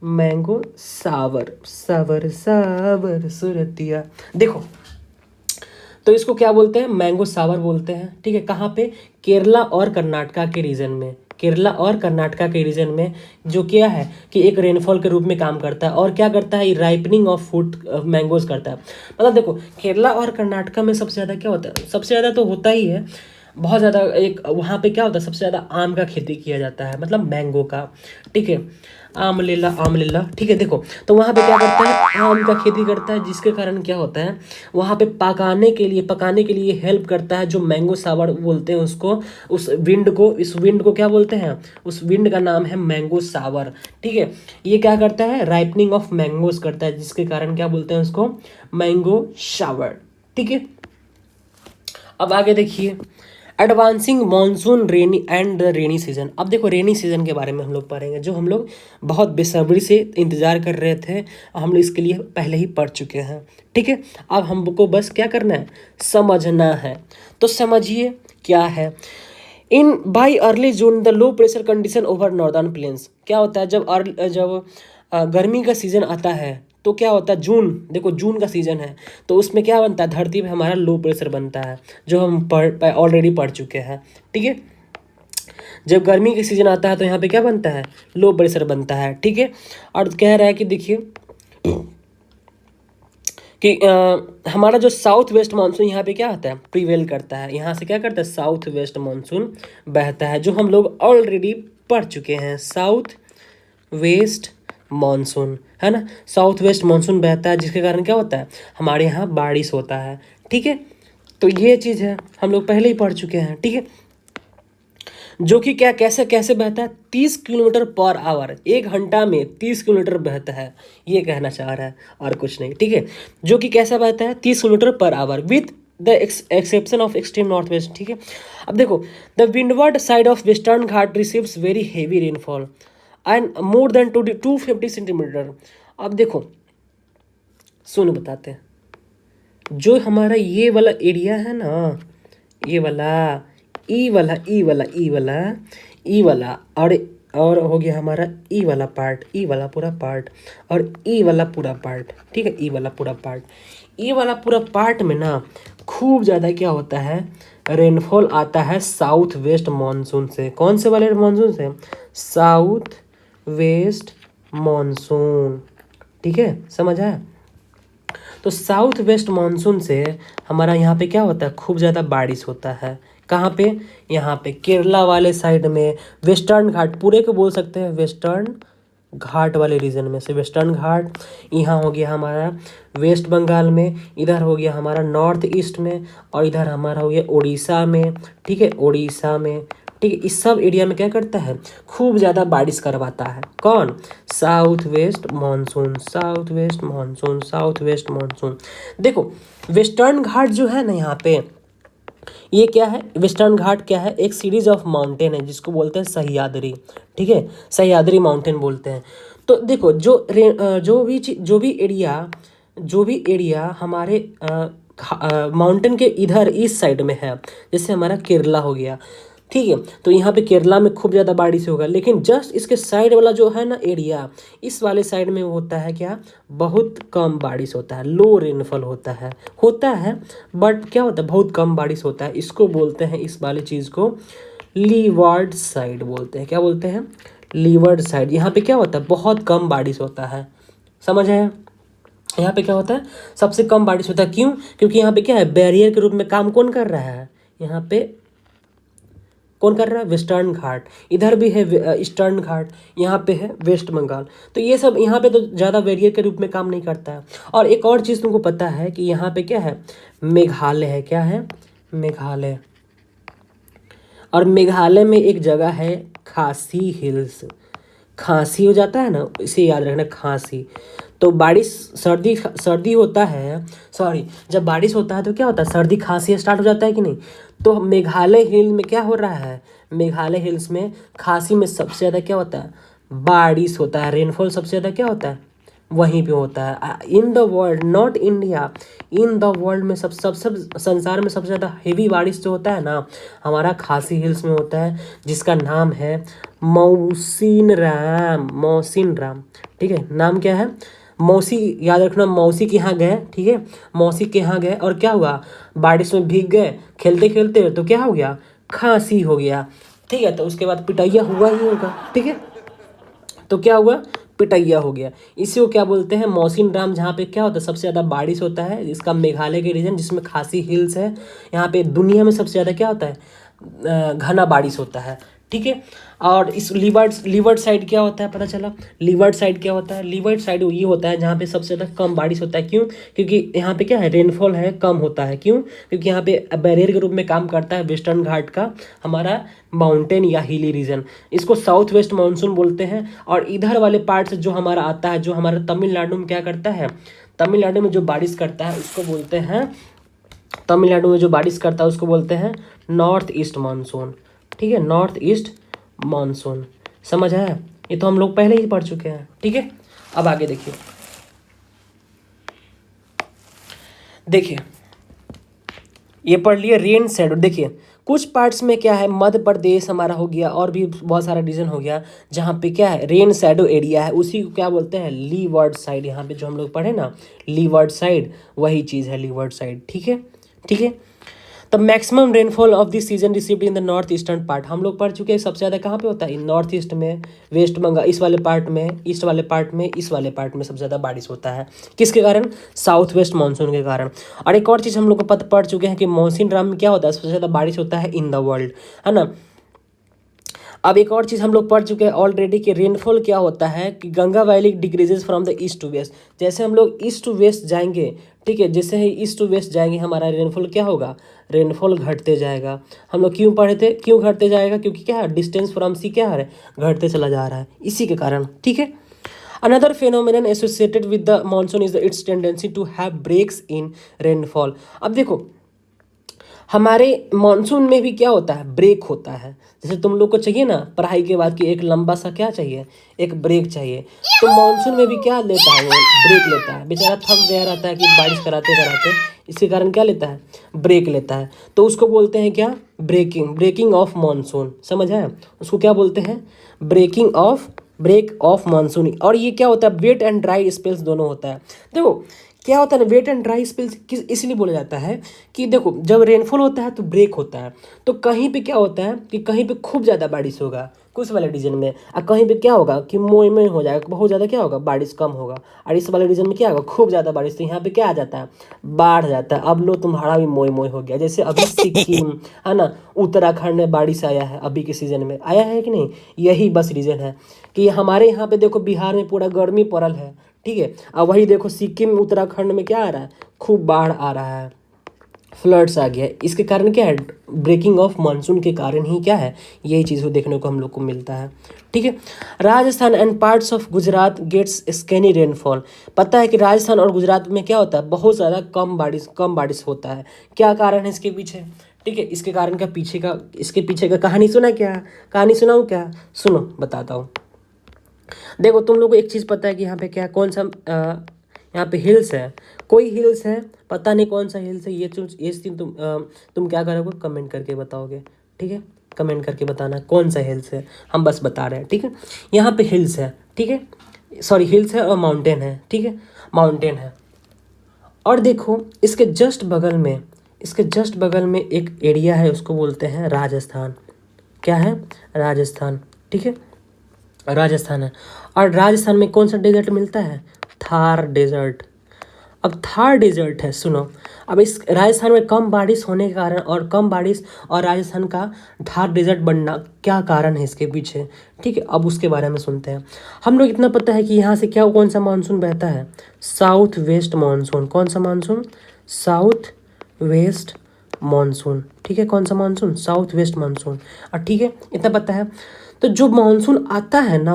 मैंगो सावर, सावर सावर सुरतिया। देखो तो इसको क्या बोलते हैं, मैंगो सावर बोलते हैं, ठीक है। कहाँ पे, केरला और कर्नाटका के रीजन में, केरला और कर्नाटका के रीजन में, जो क्या है कि एक रेनफॉल के रूप में काम करता है। और क्या करता है, राइपनिंग ऑफ फ्रूट मैंगोज करता है। मतलब देखो केरला और कर्नाटका में सबसे ज़्यादा क्या होता है, सबसे ज़्यादा तो होता ही है, बहुत ज़्यादा। एक वहाँ पे क्या होता है, सबसे ज़्यादा आम का खेती किया जाता है, मतलब मैंगो का, ठीक है। आम लेला आम लेला, ठीक है। देखो तो वहाँ पे क्या करता है, आम का खेती करता है, जिसके कारण क्या होता है, वहाँ पे पकाने के लिए हेल्प करता है, जो मैंगो सावर बोलते हैं उसको। उस विंड को, इस विंड को क्या बोलते हैं, उस विंड का नाम है मैंगो सावर, ठीक है। ये क्या करता है, राइपनिंग ऑफ मैंगोज करता है, जिसके कारण क्या बोलते हैं उसको, मैंगो शावर, ठीक है। अब आगे देखिए, advancing monsoon rainy and the rainy season. अब देखो रेनी सीजन के बारे में हम लोग पढ़ेंगे, जो हम लोग बहुत बेसब्री से इंतजार कर रहे थे, हम लोग इसके लिए पहले ही पढ़ चुके हैं, ठीक है। अब हमको बस क्या करना है, समझना है। तो समझिए क्या है, in by early June the low pressure condition over northern plains. क्या होता है जब गर्मी का सीजन आता है तो क्या होता है, जून, देखो जून का सीजन है तो उसमें क्या बनता है, धरती पे हमारा लो प्रेशर बनता है, जो हम ऑलरेडी पढ़ चुके हैं, ठीक है। जब गर्मी का सीजन आता है तो यहाँ पे क्या बनता है, लो प्रेशर बनता है, ठीक है। और कह रहा है कि देखिए कि हमारा जो साउथ वेस्ट मानसून यहाँ पे क्या होता है, प्रिवेल करता है, यहाँ से क्या करता है, साउथ वेस्ट मानसून बहता है, जो हम लोग ऑलरेडी पढ़ चुके हैं। साउथ वेस्ट मानसून, है ना, साउथ वेस्ट मानसून बहता है, जिसके कारण क्या होता है, हमारे यहाँ बारिश होता है, ठीक है। तो ये चीज़ है, हम लोग पहले ही पढ़ चुके हैं, ठीक है। जो कि क्या, कैसे कैसे बहता है, 30 किलोमीटर पर आवर, 1 घंटा में 30 किलोमीटर बहता है, ये कहना चाह रहा है और कुछ नहीं, ठीक है। जो कि कैसा बहता है, 30 kilometre per hour with the exception of extreme north west, ठीक है। अब देखो the windward side of western Ghat receives very heavy rainfall and more than 250 centimetre. अब देखो सुन बताते हैं, जो हमारा ये वाला एरिया है ना, ये वाला ई वाला ई वाला ई वाला ई वाला और हो गया हमारा ई वाला पार्ट, ई वाला पूरा पार्ट और ई वाला पूरा पार्ट, ठीक है। ई वाला पूरा पार्ट, ई वाला पूरा पार्ट में ना खूब ज़्यादा क्या होता है, रेनफॉल आता है साउथ वेस्ट मानसून से। कौन से वाले मानसून से, साउथ वेस्ट मानसून, ठीक है, समझ आया। तो साउथ वेस्ट मानसून से हमारा यहाँ पे क्या होता है, खूब ज़्यादा बारिश होता है, कहाँ पे? यहाँ पे केरला वाले साइड में, वेस्टर्न घाट पूरे को बोल सकते हैं, वेस्टर्न घाट वाले रीजन में से वेस्टर्न घाट। यहाँ हो गया हमारा वेस्ट बंगाल में, इधर हो गया हमारा नॉर्थ ईस्ट में, और इधर हमारा हो गया उड़ीसा में। ठीक है, उड़ीसा में। ठीक है, इस सब एरिया में क्या करता है? खूब ज़्यादा बारिश करवाता है। कौन? South west monsoon, south west monsoon, south west monsoon. देखो वेस्टर्न घाट जो है ना यहाँ पे, ये क्या है? वेस्टर्न घाट क्या है? एक सीरीज ऑफ माउंटेन है जिसको बोलते हैं सह्याद्री। ठीक है, सह्याद्री माउंटेन बोलते हैं। तो देखो जो भी एरिया हमारे माउंटेन के इधर ईस्ट साइड में है, जैसे हमारा केरला हो गया। ठीक है, तो यहाँ पे केरला में खूब ज़्यादा बारिश होगा, लेकिन जस्ट इसके साइड वाला जो है ना एरिया, इस वाले साइड में होता है क्या? बहुत कम बारिश होता है, लो रेनफॉल होता है बट क्या होता है? बहुत कम बारिश होता है। इसको बोलते हैं, इस वाले चीज़ को लीवार्ड साइड बोलते हैं। क्या बोलते हैं? Leeward side. यहाँ पे क्या होता है? बहुत कम बारिश होता है। समझ आया? यहाँ पे क्या होता है? सबसे कम बारिश होता है। क्यों? क्योंकि यहाँ पे क्या है? बैरियर के रूप में काम कौन कर रहा है? यहाँ पे कौन कर रहा है? वेस्टर्न घाट। इधर भी है ईस्टर्न घाट, यहाँ पे है वेस्ट बंगाल। तो ये सब यहाँ पे तो ज़्यादा बैरियर के रूप में काम नहीं करता है। और एक और चीज़ तुमको पता है कि यहाँ पे क्या है? मेघालय है। क्या है? मेघालय। और मेघालय में एक जगह है खासी हिल्स। खांसी हो जाता है ना, इसे याद रखना, खांसी। तो बारिश सर्दी सर्दी होता है, सॉरी, जब बारिश होता है तो क्या होता है? सर्दी खांसी स्टार्ट हो जाता है कि नहीं? तो मेघालय हिल में क्या हो रहा है? मेघालय हिल्स में खांसी में सबसे ज़्यादा क्या होता है? बारिश होता है। रेनफॉल सबसे ज़्यादा क्या होता है? वहीं पे होता है। In the world, not India, in the world में सब संसार में सबसे ज़्यादा हेवी बारिश जो होता है ना, हमारा खासी हिल्स में होता है, जिसका नाम है मौसिनराम। मौसिनराम। ठीक है, नाम क्या है? मौसी। याद रखना, मौसी के यहाँ गए। ठीक है, मौसी के यहाँ गए और क्या हुआ? बारिश में भीग गए खेलते खेलते, तो क्या हो गया? खांसी हो गया। ठीक है, तो उसके बाद पिटैया हुआ ही होगा। ठीक है, तो क्या हुआ? पिटैया हो गया। इसी को क्या बोलते हैं? मौसिनराम। जहाँ पे क्या होता है? सबसे ज़्यादा बारिश होता है। इसका मेघालय के रीजन जिसमें खासी हिल्स है, यहाँ पे दुनिया में सबसे ज़्यादा क्या होता है? घना बारिश होता है। ठीक है, और इस लीवर्ड साइड क्या होता है? पता चला लीवर्ड साइड क्या होता है? लीवर्ड साइड ये होता है जहाँ पे सबसे ज़्यादा कम बारिश होता है। क्यों? क्योंकि यहाँ पे क्या है? रेनफॉल है, कम होता है। क्यों? क्योंकि यहाँ पे बैरियर के रूप में काम करता है वेस्टर्न घाट का हमारा माउंटेन या हिली रीजन। इसको साउथ वेस्ट मानसून बोलते हैं। और इधर वाले पार्ट से जो हमारा आता है, जो हमारा तमिलनाडु में क्या करता है? तमिलनाडु में जो बारिश करता है उसको बोलते हैं, तमिलनाडु में जो बारिश करता है उसको बोलते हैं नॉर्थ ईस्ट मानसून। ठीक है, नॉर्थ ईस्ट मानसून। समझ आया? ये तो हम लोग पहले ही पढ़ चुके हैं। ठीक है, अब आगे देखिए। देखिए, ये पढ़ लिए रेन शैडो। देखिए कुछ पार्ट्स में क्या है? मध्य प्रदेश हमारा हो गया, और भी बहुत सारा रीजन हो गया जहाँ पे क्या है? रेन शैडो एरिया है। उसी को क्या बोलते हैं? Levered side. यहाँ पे जो हम लोग पढ़े ना, लीवर्ड साइड, वही चीज़ है लीवर्ड साइड। ठीक है, ठीक है। The maximum rainfall of this season received in the north eastern part. हम लोग पढ़ चुके हैं सबसे ज़्यादा कहाँ पे होता है? नॉर्थ ईस्ट में, वेस्ट बंगाल, इस वाले पार्ट में, ईस्ट वाले पार्ट में, इस वाले पार्ट में सबसे ज़्यादा बारिश होता है। किसके कारण? साउथ वेस्ट मानसून के कारण। और एक और चीज़ हम लोग को पढ़ चुके हैं कि मौसिनराम में क्या होता है? सबसे ज़्यादा बारिश होता है इन द वर्ल्ड, है ना। अब एक और चीज़ हम लोग पढ़ चुके हैं ऑलरेडी कि रेनफॉल क्या होता है कि Ganga valley decreases from the east to west. जैसे हम लोग ईस्ट टू वेस्ट जाएंगे, ठीक है, जैसे ही ईस्ट टू वेस्ट जाएंगे हमारा रेनफॉल क्या होगा? रेनफॉल घटते जाएगा। हम लोग क्यों पढ़े थे? क्यों घटते जाएगा? क्योंकि क्या है? डिस्टेंस फ्रॉम सी क्या है? घटते चला जा रहा है, इसी के कारण। ठीक है, another phenomenon associated with the monsoon is its tendency to have breaks in rainfall. अब देखो हमारे मानसून में भी क्या होता है? ब्रेक होता है। जैसे तुम लोग को चाहिए ना पढ़ाई के बाद कि एक लंबा सा क्या चाहिए? एक ब्रेक चाहिए। तो मानसून में भी क्या लेता है? वो ब्रेक लेता है। बेचारा थक गया रहता है कि बारिश कराते कराते, इसके कारण क्या लेता है? ब्रेक लेता है। तो उसको बोलते हैं क्या? Breaking of monsoon. समझ आया? उसको क्या बोलते हैं? Break of monsoon. और ये क्या होता है? वेट एंड ड्राई स्पेल्स दोनों होता है। देखो क्या होता है ना, वेट एंड ड्राई स्पेल्स किस इसलिए बोला जाता है कि देखो जब रेनफॉल होता है तो ब्रेक होता है, तो कहीं पे क्या होता है कि कहीं पे खूब ज़्यादा बारिश होगा कुछ वाले रीजन में, और कहीं पे क्या होगा कि मोय में हो जाएगा, बहुत ज़्यादा क्या होगा बारिश कम होगा, और इस वाले रीजन में क्या होगा खूब ज़्यादा बारिश, तो यहाँ पे क्या आ जाता है बाढ़ आ जाता है। अब लो तुम्हारा भी मोय मोय हो गया, जैसे अभी सिक्किम है ना, उत्तराखंड में बारिश आया है अभी के सीजन में, आया है कि नहीं, यही बस रीज़न है कि हमारे यहाँ पे देखो बिहार में पूरा गर्मी पड़ल है, ठीक है, अब वही देखो सिक्किम उत्तराखंड में क्या आ रहा है, खूब बाढ़ आ रहा है, फ्लड्स आ गया है। इसके कारण क्या है, ब्रेकिंग ऑफ मानसून के कारण ही क्या है यही चीज़ को देखने को हम लोग को मिलता है, ठीक है। Rajasthan and parts of Gujarat gets scanty rainfall. पता है कि राजस्थान और गुजरात में क्या होता है, बहुत ज़्यादा कम बारिश होता है। क्या कारण है इसके पीछे, ठीक है, इसके कारण का पीछे का, इसके पीछे का कहानी सुना, क्या कहानी सुनाऊँ, क्या सुनो बताता हूँ। देखो तुम लोग को एक चीज़ पता है कि यहाँ पे क्या कौन सा यहाँ पे हिल्स है, कोई हिल्स है, पता नहीं कौन सा हिल्स है, ये चीज़ तुम क्या करोगे कमेंट करके बताओगे, ठीक है, कमेंट करके बताना कौन सा हिल्स है, हम बस बता रहे हैं, ठीक है। यहाँ पे हिल्स है, ठीक है, सॉरी हिल्स है और माउंटेन है, ठीक है, माउंटेन है। और देखो इसके जस्ट बगल में एक एरिया है, उसको बोलते हैं राजस्थान। क्या है, राजस्थान, ठीक है, राजस्थान है। और राजस्थान में कौन सा डेजर्ट मिलता है, थार डेजर्ट। अब थार डेजर्ट है, सुनो, अब इस राजस्थान में कम बारिश होने के कारण और कम बारिश और राजस्थान का थार डेजर्ट बनना, क्या कारण है इसके पीछे, ठीक है, अब उसके बारे में सुनते हैं। हम लोग इतना पता है कि यहाँ से क्या कौन सा मानसून बहता है, साउथ वेस्ट मानसून। कौन सा मानसून, साउथ वेस्ट मानसून, ठीक है, कौन सा मानसून, साउथ वेस्ट मानसून। और ठीक है, इतना पता है। तो जो मानसून आता है ना,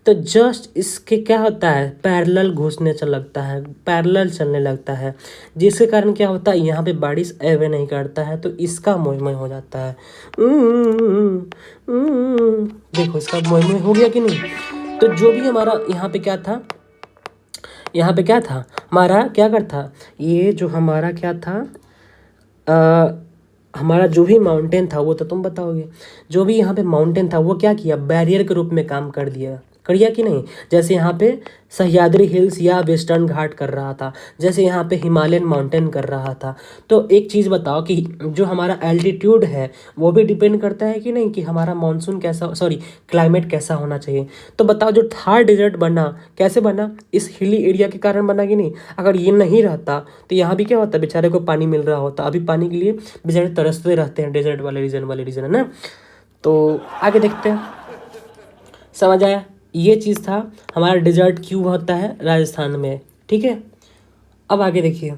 तो जस्ट इसके क्या होता है, पैरेलल घुसने चल लगता है, पैरेलल चलने लगता है, जिसके कारण क्या होता है यहाँ पे बारिश एवे नहीं करता है, तो इसका मोय मोय हो जाता है। देखो इसका मोय मोय हो गया कि नहीं। तो जो भी हमारा यहाँ पे क्या था, यहाँ पे क्या था हमारा, क्या करता, ये जो हमारा क्या था, हमारा जो भी माउंटेन था वो तो तुम बताओगे, जो भी यहाँ पे माउंटेन था वो क्या किया, बैरियर के रूप में काम कर दिया, करिया कि नहीं। जैसे यहाँ पे सह्याद्री हिल्स या वेस्टर्न घाट कर रहा था, जैसे यहाँ पे हिमालयन माउंटेन कर रहा था। तो एक चीज़ बताओ कि जो हमारा एल्टीट्यूड है वो भी डिपेंड करता है कि नहीं, कि हमारा मानसून कैसा, सॉरी क्लाइमेट कैसा होना चाहिए। तो बताओ जो थार डेजर्ट बना, कैसे बना, इस हिली एरिया के कारण बना कि नहीं। अगर ये नहीं रहता तो यहाँ भी क्या होता, बेचारे को पानी मिल रहा होता, अभी पानी के लिए बेचारे तरसते रहते हैं, डेजर्ट वाले रीजन है ना। तो आगे देखते हैं, समझ आया, ये चीज़ था हमारा डेजर्ट क्यों होता है राजस्थान में, ठीक है। अब आगे देखिए,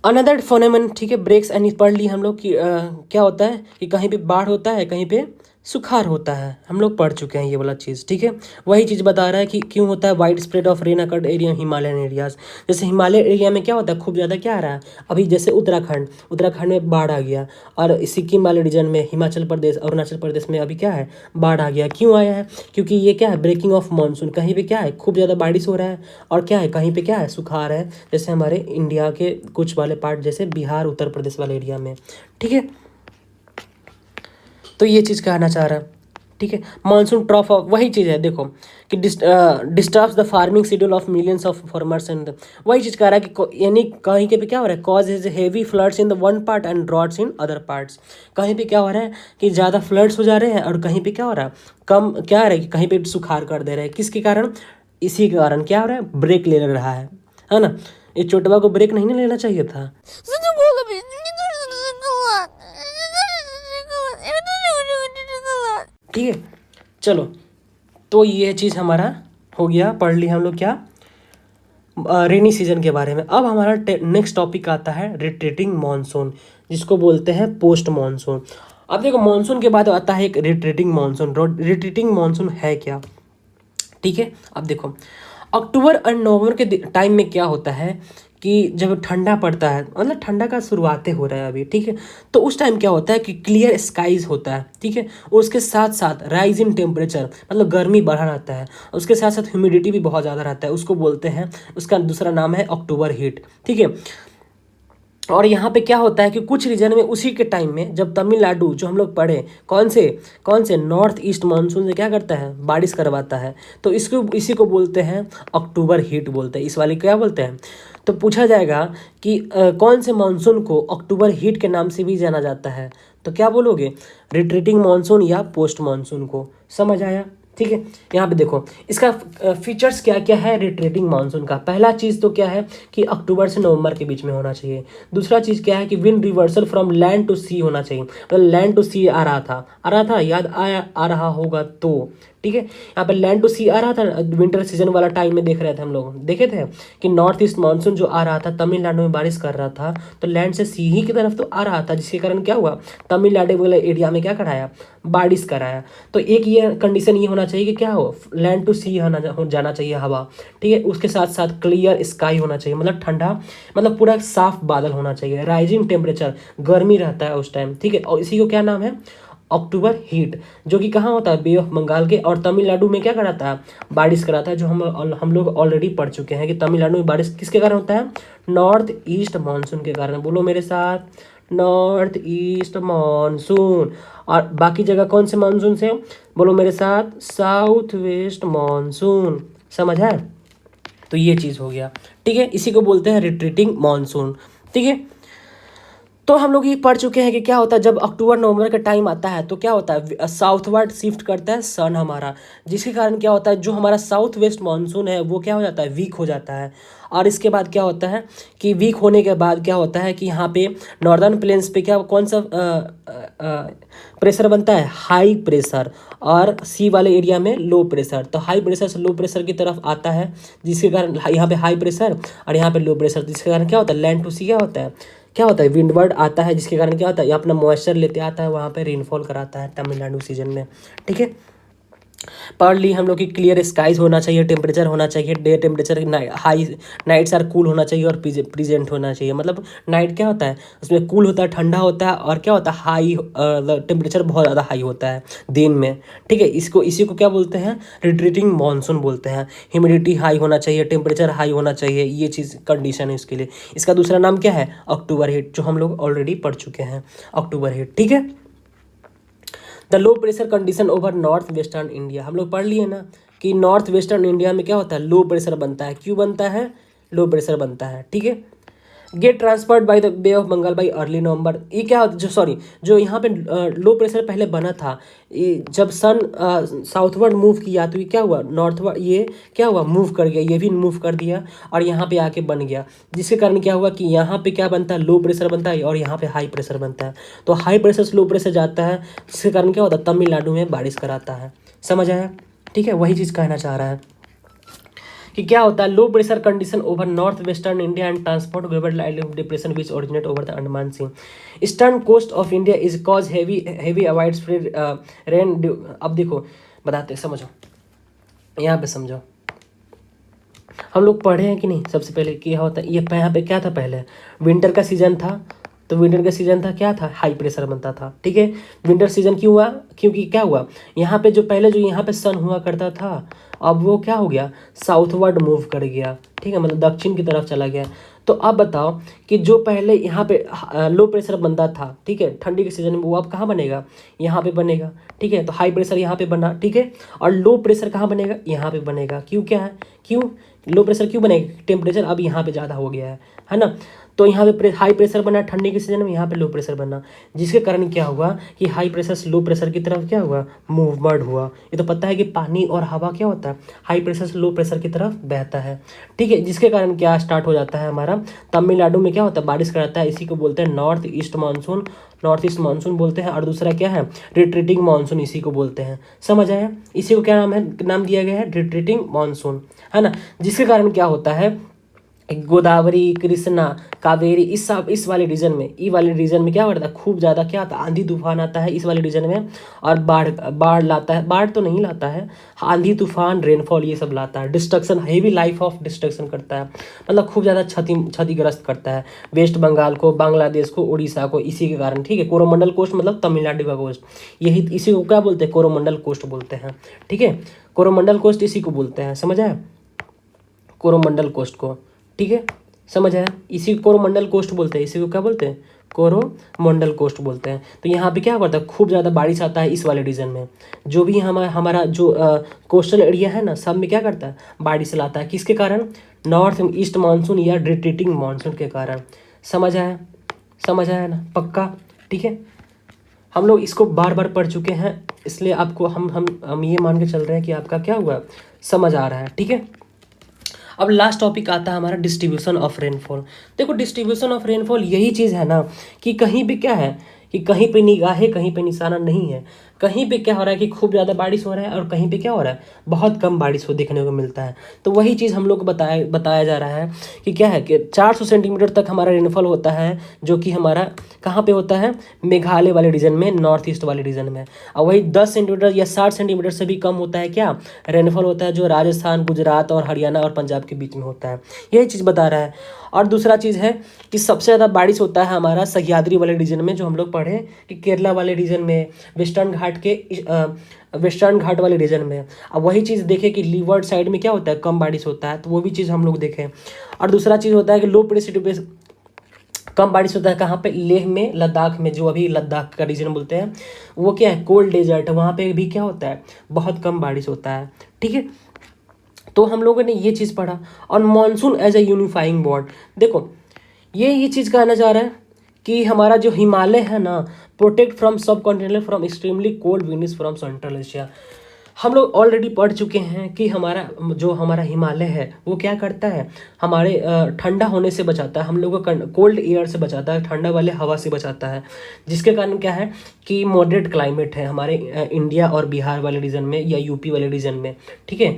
अनदर फोनेमन, ठीक है, ब्रेक्स एंड पढ़ ली हम लोग कि क्या होता है कि कहीं पे बाढ़ होता है, कहीं पे सुखाड़ होता है, हम लोग पढ़ चुके हैं ये वाला चीज़, ठीक है। वही चीज़ बता रहा है कि क्यों होता है wide spread of rain occurred area Himalayan areas. जैसे हिमालय एरिया में क्या होता है, खूब ज़्यादा क्या आ रहा है, अभी जैसे उत्तराखंड में बाढ़ आ गया, और सिक्किम वाले रीजन में, हिमाचल प्रदेश अरुणाचल प्रदेश में अभी क्या है, बाढ़ आ गया। क्यों आया है, क्योंकि ये क्या है, ब्रेकिंग ऑफ मानसून, कहीं पे क्या है खूब ज़्यादा बारिश हो रहा है, और क्या है कहीं पे क्या है सुखाड़ है, जैसे हमारे इंडिया के कुछ वाले पार्ट जैसे बिहार उत्तर प्रदेश वाले एरिया में, ठीक है। तो ये चीज़ कहना चाह रहा है, ठीक है। मानसून ट्रॉफ ऑफ, वही चीज़ है देखो कि disturbs the farming schedule of millions of farmers and, वही चीज़ कह रहा है कि यानी कहीं के पे क्या हो रहा है, cause is heavy floods in the one part and droughts in other parts. कहीं पे क्या हो रहा है कि ज़्यादा फ्लड्स हो जा रहे हैं, और कहीं पे क्या हो रहा है, कम क्या हो रहा है कि कहीं पे सुखाड़ कर दे रहे हैं। किसके कारण, इसी के कारण क्या हो रहा है, ब्रेक ले रहा है ना। इस चोटवा को ब्रेक नहीं लेना चाहिए था। ठीक है, चलो, तो ये चीज़ हमारा हो गया, पढ़ ली हम लोग क्या, रेनी सीजन के बारे में। अब हमारा नेक्स्ट टॉपिक आता है रिट्रीटिंग मानसून, जिसको बोलते हैं पोस्ट मानसून। अब देखो मानसून के बाद आता है एक रिट्रीटिंग मानसून। रिट्रीटिंग मानसून है क्या, ठीक है। अब देखो अक्टूबर और नवंबर के टाइम में क्या होता है कि जब ठंडा पड़ता है, मतलब ठंडा का शुरुआतें हो रहा है अभी, ठीक है, तो उस टाइम क्या होता है कि क्लियर स्काइज होता है, ठीक है, और उसके साथ साथ राइज इन टेम्परेचर, मतलब गर्मी बढ़ा रहता है, उसके साथ साथ ह्यूमिडिटी भी बहुत ज़्यादा रहता है, उसको बोलते हैं, उसका दूसरा नाम है अक्टूबर हीट, ठीक है। और यहाँ पे क्या होता है कि कुछ रीजन में उसी के टाइम में जब तमिलनाडु जो हम लोग पढ़े कौन से नॉर्थ ईस्ट मानसून से क्या करता है, बारिश करवाता है, तो इसको इसी को बोलते हैं अक्टूबर हीट बोलते हैं, इस वाले क्या बोलते हैं। तो पूछा जाएगा कि कौन से मानसून को अक्टूबर हीट के नाम से भी जाना जाता है, तो क्या बोलोगे, रिट्रीटिंग मानसून या पोस्ट मानसून को। समझ आया, ठीक है। यहाँ पे देखो इसका फीचर्स क्या क्या है रिट्रीटिंग मानसून का। पहला चीज़ तो क्या है कि अक्टूबर से नवंबर के बीच में होना चाहिए। दूसरा चीज़ क्या है कि wind reversal from land to sea होना चाहिए, मतलब लैंड टू सी आ रहा था, याद आया आ रहा होगा तो, ठीक है। यहाँ पे लैंड टू सी आ रहा था, विंटर सीजन वाला टाइम में देख रहे थे हम लोग, देखे थे कि नॉर्थ ईस्ट मानसून जो आ रहा था तमिलनाडु में बारिश कर रहा था, तो लैंड से सी ही की तरफ तो आ रहा था, जिसके कारण क्या हुआ, तमिलनाडु वाले एरिया में क्या कराया, बारिश कराया। तो एक ये कंडीशन ये होना चाहिए कि क्या हो, लैंड टू सी जाना चाहिए हवा, ठीक है। उसके साथ साथ क्लियर स्काई होना चाहिए, मतलब ठंडा, मतलब पूरा साफ बादल होना चाहिए। राइजिंग टेम्परेचर, गर्मी रहता है उस टाइम, ठीक है। और इसी को क्या नाम है, अक्टूबर हीट, जो कि कहाँ होता है, बे ऑफ बंगाल के और तमिलनाडु में क्या कराता है, बारिश कराता है। जो हम लोग ऑलरेडी पढ़ चुके हैं कि तमिलनाडु में बारिश किसके कारण होता है, नॉर्थ ईस्ट मानसून के कारण। बोलो मेरे साथ, नॉर्थ ईस्ट मानसून। और बाकी जगह कौन से मानसून से, बोलो मेरे साथ, साउथ वेस्ट मानसून। समझ है, तो ये चीज़ हो गया, ठीक है। इसी को बोलते हैं रिट्रीटिंग मानसून, ठीक है। तो हम लोग ये पढ़ चुके हैं कि क्या होता है जब अक्टूबर नवंबर का टाइम आता है तो क्या होता है, साउथवर्ड शिफ्ट करता है सन हमारा, जिसके कारण क्या होता है, जो हमारा साउथ वेस्ट मानसून है वो क्या हो जाता है, वीक हो जाता है। और इसके बाद क्या होता है कि वीक होने के बाद क्या होता है कि यहाँ पे नॉर्दर्न प्लेन्स पे क्या कौन सा प्रेशर बनता है, हाई प्रेशर, और सी वाले एरिया में लो प्रेशर। तो हाई प्रेशर से लो प्रेशर की तरफ आता है, जिसके कारण यहाँ पे हाई प्रेशर और यहाँ पे लो प्रेशर, जिसके कारण क्या होता है, लैंड टू सी क्या होता है विंडवर्ड आता है, जिसके कारण क्या होता है, ये अपना मॉइस्चर लेते आता है, वहाँ पे रेनफॉल कराता है तमिलनाडु सीजन में, ठीक है। पढ़ ली हम लोग की क्लियर स्काइज होना चाहिए, टेम्परेचर होना चाहिए, day temperature high, nights are cool होना चाहिए और प्रीजेंट होना चाहिए। मतलब नाइट क्या होता है, उसमें कूल होता है, ठंडा होता है, और क्या होता है, हाई टेम्परेचर बहुत ज़्यादा हाई होता है दिन में, ठीक है। इसी को क्या बोलते हैं, रिट्रीटिंग मानसून बोलते हैं। ह्यूमिडिटी हाई होना चाहिए, टेम्परेचर हाई होना चाहिए, ये चीज़ कंडीशन है इसके लिए। इसका दूसरा नाम क्या है, अक्टूबर हीट, जो हम लोग ऑलरेडी पढ़ चुके हैं, अक्टूबर हीट, ठीक है। The low pressure condition over north western India, हम लोग पढ़ लिए ना कि नॉर्थ वेस्टर्न इंडिया में क्या होता है, लो प्रेशर बनता है। क्यों बनता है, लो प्रेशर बनता है, ठीक है। Get transferred by the bay of Bengal by early November, ये क्या होता है, जो यहाँ पे लो प्रेशर पहले बना था, ये जब सन साउथवर्ड मूव किया तो ये क्या हुआ, नॉर्थवर्ड, ये क्या हुआ, मूव कर गया, ये भी मूव कर दिया और यहाँ पे आके बन गया, जिसके कारण क्या हुआ कि यहाँ पे क्या बनता है, लो प्रेशर बनता है और यहाँ पे हाई प्रेशर बनता है। तो हाई प्रेशर से लो प्रेशर जाता है, जिसके कारण क्या होता है, तमिलनाडु में बारिश कराता है। समझ आया, ठीक है। वही चीज़ कहना चाह रहा है कि क्या होता है, low pressure condition over north western India and transport global depression which originate over the Andaman sea eastern coast of India is cause heavy wide spread rain. अब देखो बताते, समझो, यहाँ पे समझो, हम लोग पढ़े हैं कि नहीं, सबसे पहले क्या होता है, ये यहाँ पे क्या था, पहले विंटर का सीजन था, तो विंटर का सीजन था, क्या था, हाई प्रेशर बनता था, ठीक है। विंटर सीजन क्यों हुआ, क्योंकि क्या हुआ, यहाँ पे जो पहले जो यहाँ पे सन हुआ करता था, अब वो क्या हो गया, साउथवर्ड मूव कर गया, ठीक है, मतलब दक्षिण की तरफ चला गया। तो अब बताओ कि जो पहले यहाँ पे लो प्रेशर बनता था, ठीक है, ठंडी के सीजन में, वो अब कहाँ बनेगा, यहाँ पे बनेगा, ठीक है। तो हाई प्रेशर यहाँ पे बना, ठीक है, और लो प्रेशर कहाँ बनेगा, यहाँ पे बनेगा। क्यों, क्या है, क्यों लो प्रेशर क्यों बनेगा, टेम्परेचर अब यहाँ पे ज़्यादा हो गया है ना। तो यहाँ पे हाई प्रेशर बना ठंडी के सीजन में, यहाँ पे लो प्रेशर बना, जिसके कारण क्या हुआ कि हाई प्रेशर से लो प्रेशर की तरफ क्या हुआ, मूवमेंट हुआ। ये तो पता है कि पानी और हवा क्या होता है, हाई प्रेशर से लो प्रेशर की तरफ बहता है, ठीक है। जिसके कारण क्या स्टार्ट हो जाता है हमारा, तमिलनाडु में क्या होता है, बारिश कराता है। इसी को बोलते हैं नॉर्थ ईस्ट मानसून बोलते हैं। और दूसरा क्या है, रिट्रीटिंग मानसून, इसी को बोलते हैं। समझ आया, इसी को क्या नाम है, नाम दिया गया है रिट्रीटिंग मानसून, है ना। जिसके कारण क्या होता है, गोदावरी, कृष्णा, कावेरी, इस वाले रीजन में, ई वाले रीजन में क्या होता है, खूब ज़्यादा क्या आता है, आंधी तूफान आता है इस वाले रीजन में, और बाढ़ लाता है, बाढ़ तो नहीं लाता है, आंधी तूफान, रेनफॉल, ये सब लाता है, destruction, heavy life of destruction करता है, मतलब खूब ज़्यादा क्षतिग्रस्त करता है वेस्ट बंगाल को, बांग्लादेश को, उड़ीसा को, इसी के कारण, ठीक है। कोरोमंडल कोस्ट मतलब तमिलनाडु का कोस्ट, यही इसी को क्या बोलते हैं, कोरोमंडल कोस्ट बोलते हैं, ठीक है। कोरोमंडल कोस्ट इसी को बोलते हैं, समझ आया, कोरोमंडल कोस्ट को, ठीक है। समझ आया? इसी को कोरोमंडल कोस्ट बोलते हैं, इसी को क्या बोलते हैं? कोरोमंडल कोस्ट बोलते हैं। तो यहाँ पे क्या करता है, खूब ज़्यादा बारिश आता है इस वाले रीजन में। जो भी हमारा जो कोस्टल एरिया है ना, सब में क्या करता है, बारिश लाता है। किसके कारण? नॉर्थ ईस्ट मानसून या रिट्रीटिंग मानसून के कारण। समझ आया? समझ आया ना? पक्का? ठीक है, हम लोग इसको बार बार पढ़ चुके हैं, इसलिए आपको हम ये मान के चल रहे हैं कि आपका क्या हुआ, समझ आ रहा है। ठीक है, अब लास्ट टॉपिक आता है हमारा डिस्ट्रीब्यूशन ऑफ रेनफॉल। देखो डिस्ट्रीब्यूशन ऑफ रेनफॉल यही चीज़ है ना कि कहीं पे क्या है कि कहीं पे निगाहें, कहीं पे निशाना नहीं है। कहीं पे क्या हो रहा है कि खूब ज़्यादा बारिश हो रहा है और कहीं पे क्या हो रहा है, बहुत कम बारिश हो देखने को मिलता है। तो वही चीज़ हम लोग को बताया जा रहा है कि क्या है कि 400 सेंटीमीटर तक हमारा रेनफॉल होता है, जो कि हमारा कहाँ पे होता है, मेघालय वाले रीजन में, नॉर्थ ईस्ट वाले रीजन में। और वही 10 सेंटीमीटर या 60 सेंटीमीटर से भी कम होता है क्या, रेनफॉल होता है, जो राजस्थान, गुजरात और हरियाणा और पंजाब के बीच में होता है। यही चीज़ बता रहा है। और दूसरा चीज़ है कि सबसे ज़्यादा बारिश होता है हमारा सह्याद्री वाले रीजन में, जो हम लोग पढ़े कि केरला वाले रीजन में, वेस्टर्न घाट वाले रीजन में। अब वही चीज़ देखें कि लीवर्ड साइड में क्या होता है, कम बारिश होता है, तो वो भी चीज़ हम लोग देखें। और दूसरा चीज़ होता है कि लो प्रेसिपिटेशन पे कम बारिश होता है कहाँ पे, लेह में, लद्दाख में, जो अभी लद्दाख का रीजन बोलते हैं, वो क्या है, कोल्ड डेजर्ट है, वहाँ पे भी क्या होता है, बहुत कम बारिश होता है। ठीक है, तो हम लोगों ने ये चीज़ पढ़ा। और monsoon as a unifying bond, देखो ये चीज़ कहना चाह रहा है कि हमारा जो हिमालय है ना, प्रोटेक्ट फ्रॉम सब continental from extremely cold winds from central Asia. हम लोग ऑलरेडी पढ़ चुके हैं कि हमारा हिमालय है वो क्या करता है, हमारे ठंडा होने से बचाता है, हम लोगों को कोल्ड एयर से बचाता है, ठंडा वाले हवा से बचाता है। जिसके कारण क्या है कि मॉडरेट क्लाइमेट है हमारे इंडिया और बिहार वाले रीजन में या यूपी वाले रीजन में। ठीक है,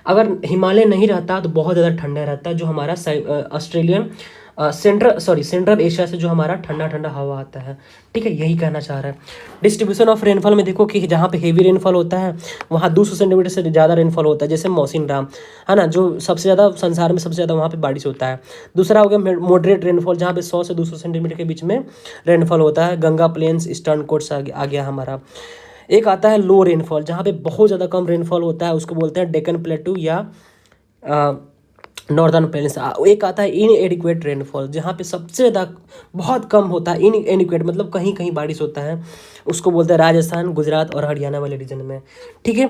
अगर हिमालय नहीं रहता तो बहुत ज़्यादा ठंडा रहता, जो हमारा ऑस्ट्रेलियन सेंट्रल एशिया से जो हमारा ठंडा ठंडा हवा आता है। ठीक है, यही कहना चाह रहा है। डिस्ट्रीब्यूशन ऑफ रेनफॉल में देखो कि जहाँ पे हेवी रेनफॉल होता है वहाँ 200 सेंटीमीटर से ज़्यादा रेनफॉल होता है, जैसे मौसिन राम है ना, जो सबसे ज़्यादा संसार में सबसे ज़्यादा वहाँ पे बारिश होता है। दूसरा हो गया मॉडरेट रेनफॉल, जहाँ पे 100 से 200 सेंटीमीटर के बीच में रेनफॉल होता है, गंगा प्लेन्स, ईस्टर्न कोट्स आ गया हमारा। एक आता है लो रेनफॉल, जहाँ पे बहुत ज़्यादा कम रेनफॉल होता है, उसको बोलते हैं डेक्कन प्लेटू या नॉर्दर्न प्लेन्स। एक आता है इन एडिक्वेट रेनफॉल, जहाँ पे सबसे ज़्यादा बहुत कम होता है, इन एडिक्वेट मतलब कहीं कहीं बारिश होता है, उसको बोलते हैं राजस्थान, गुजरात और हरियाणा वाले रीजन में। ठीक है,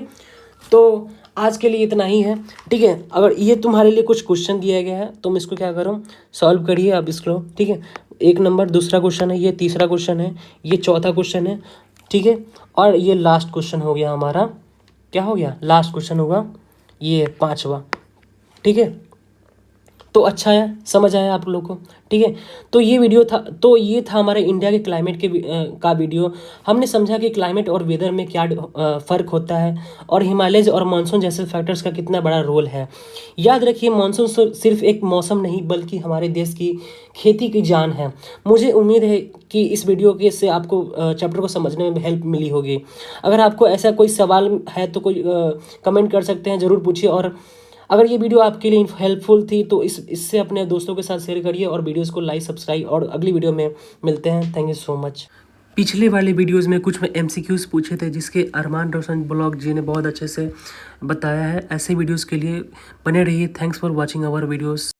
तो आज के लिए इतना ही है। ठीक है, अगर ये तुम्हारे लिए कुछ क्वेश्चन दिया गया है, तुम इसको क्या करो, सॉल्व करिए आप इसको। ठीक है, 1 नंबर दूसरा क्वेश्चन है, ये तीसरा क्वेश्चन है, ये चौथा क्वेश्चन है। ठीक है, और ये लास्ट क्वेश्चन हो गया हमारा, क्या हो गया, लास्ट क्वेश्चन होगा ये 5वां। ठीक है, तो अच्छा है, समझ आया आप लोग को। ठीक है, तो ये था हमारे इंडिया के क्लाइमेट का वीडियो। हमने समझा कि क्लाइमेट और वेदर में क्या फ़र्क होता है और हिमालयज और मानसून जैसे फैक्टर्स का कितना बड़ा रोल है। याद रखिए, मानसून सिर्फ एक मौसम नहीं बल्कि हमारे देश की खेती की जान है। मुझे उम्मीद है कि इस वीडियो के से आपको चैप्टर को समझने में हेल्प मिली होगी। अगर आपको ऐसा कोई सवाल है तो कोई कमेंट कर सकते हैं, ज़रूर पूछिए। और अगर ये वीडियो आपके लिए हेल्पफुल थी तो इससे अपने दोस्तों के साथ शेयर करिए और वीडियोस को लाइक, सब्सक्राइब, और अगली वीडियो में मिलते हैं। Thank you so much. पिछले वाले वीडियोस में कुछ MCQs पूछे थे, जिसके अरमान रोशन ब्लॉग जी ने बहुत अच्छे से बताया है। ऐसे वीडियोस के लिए बने रहिए। Thanks for watching our videos.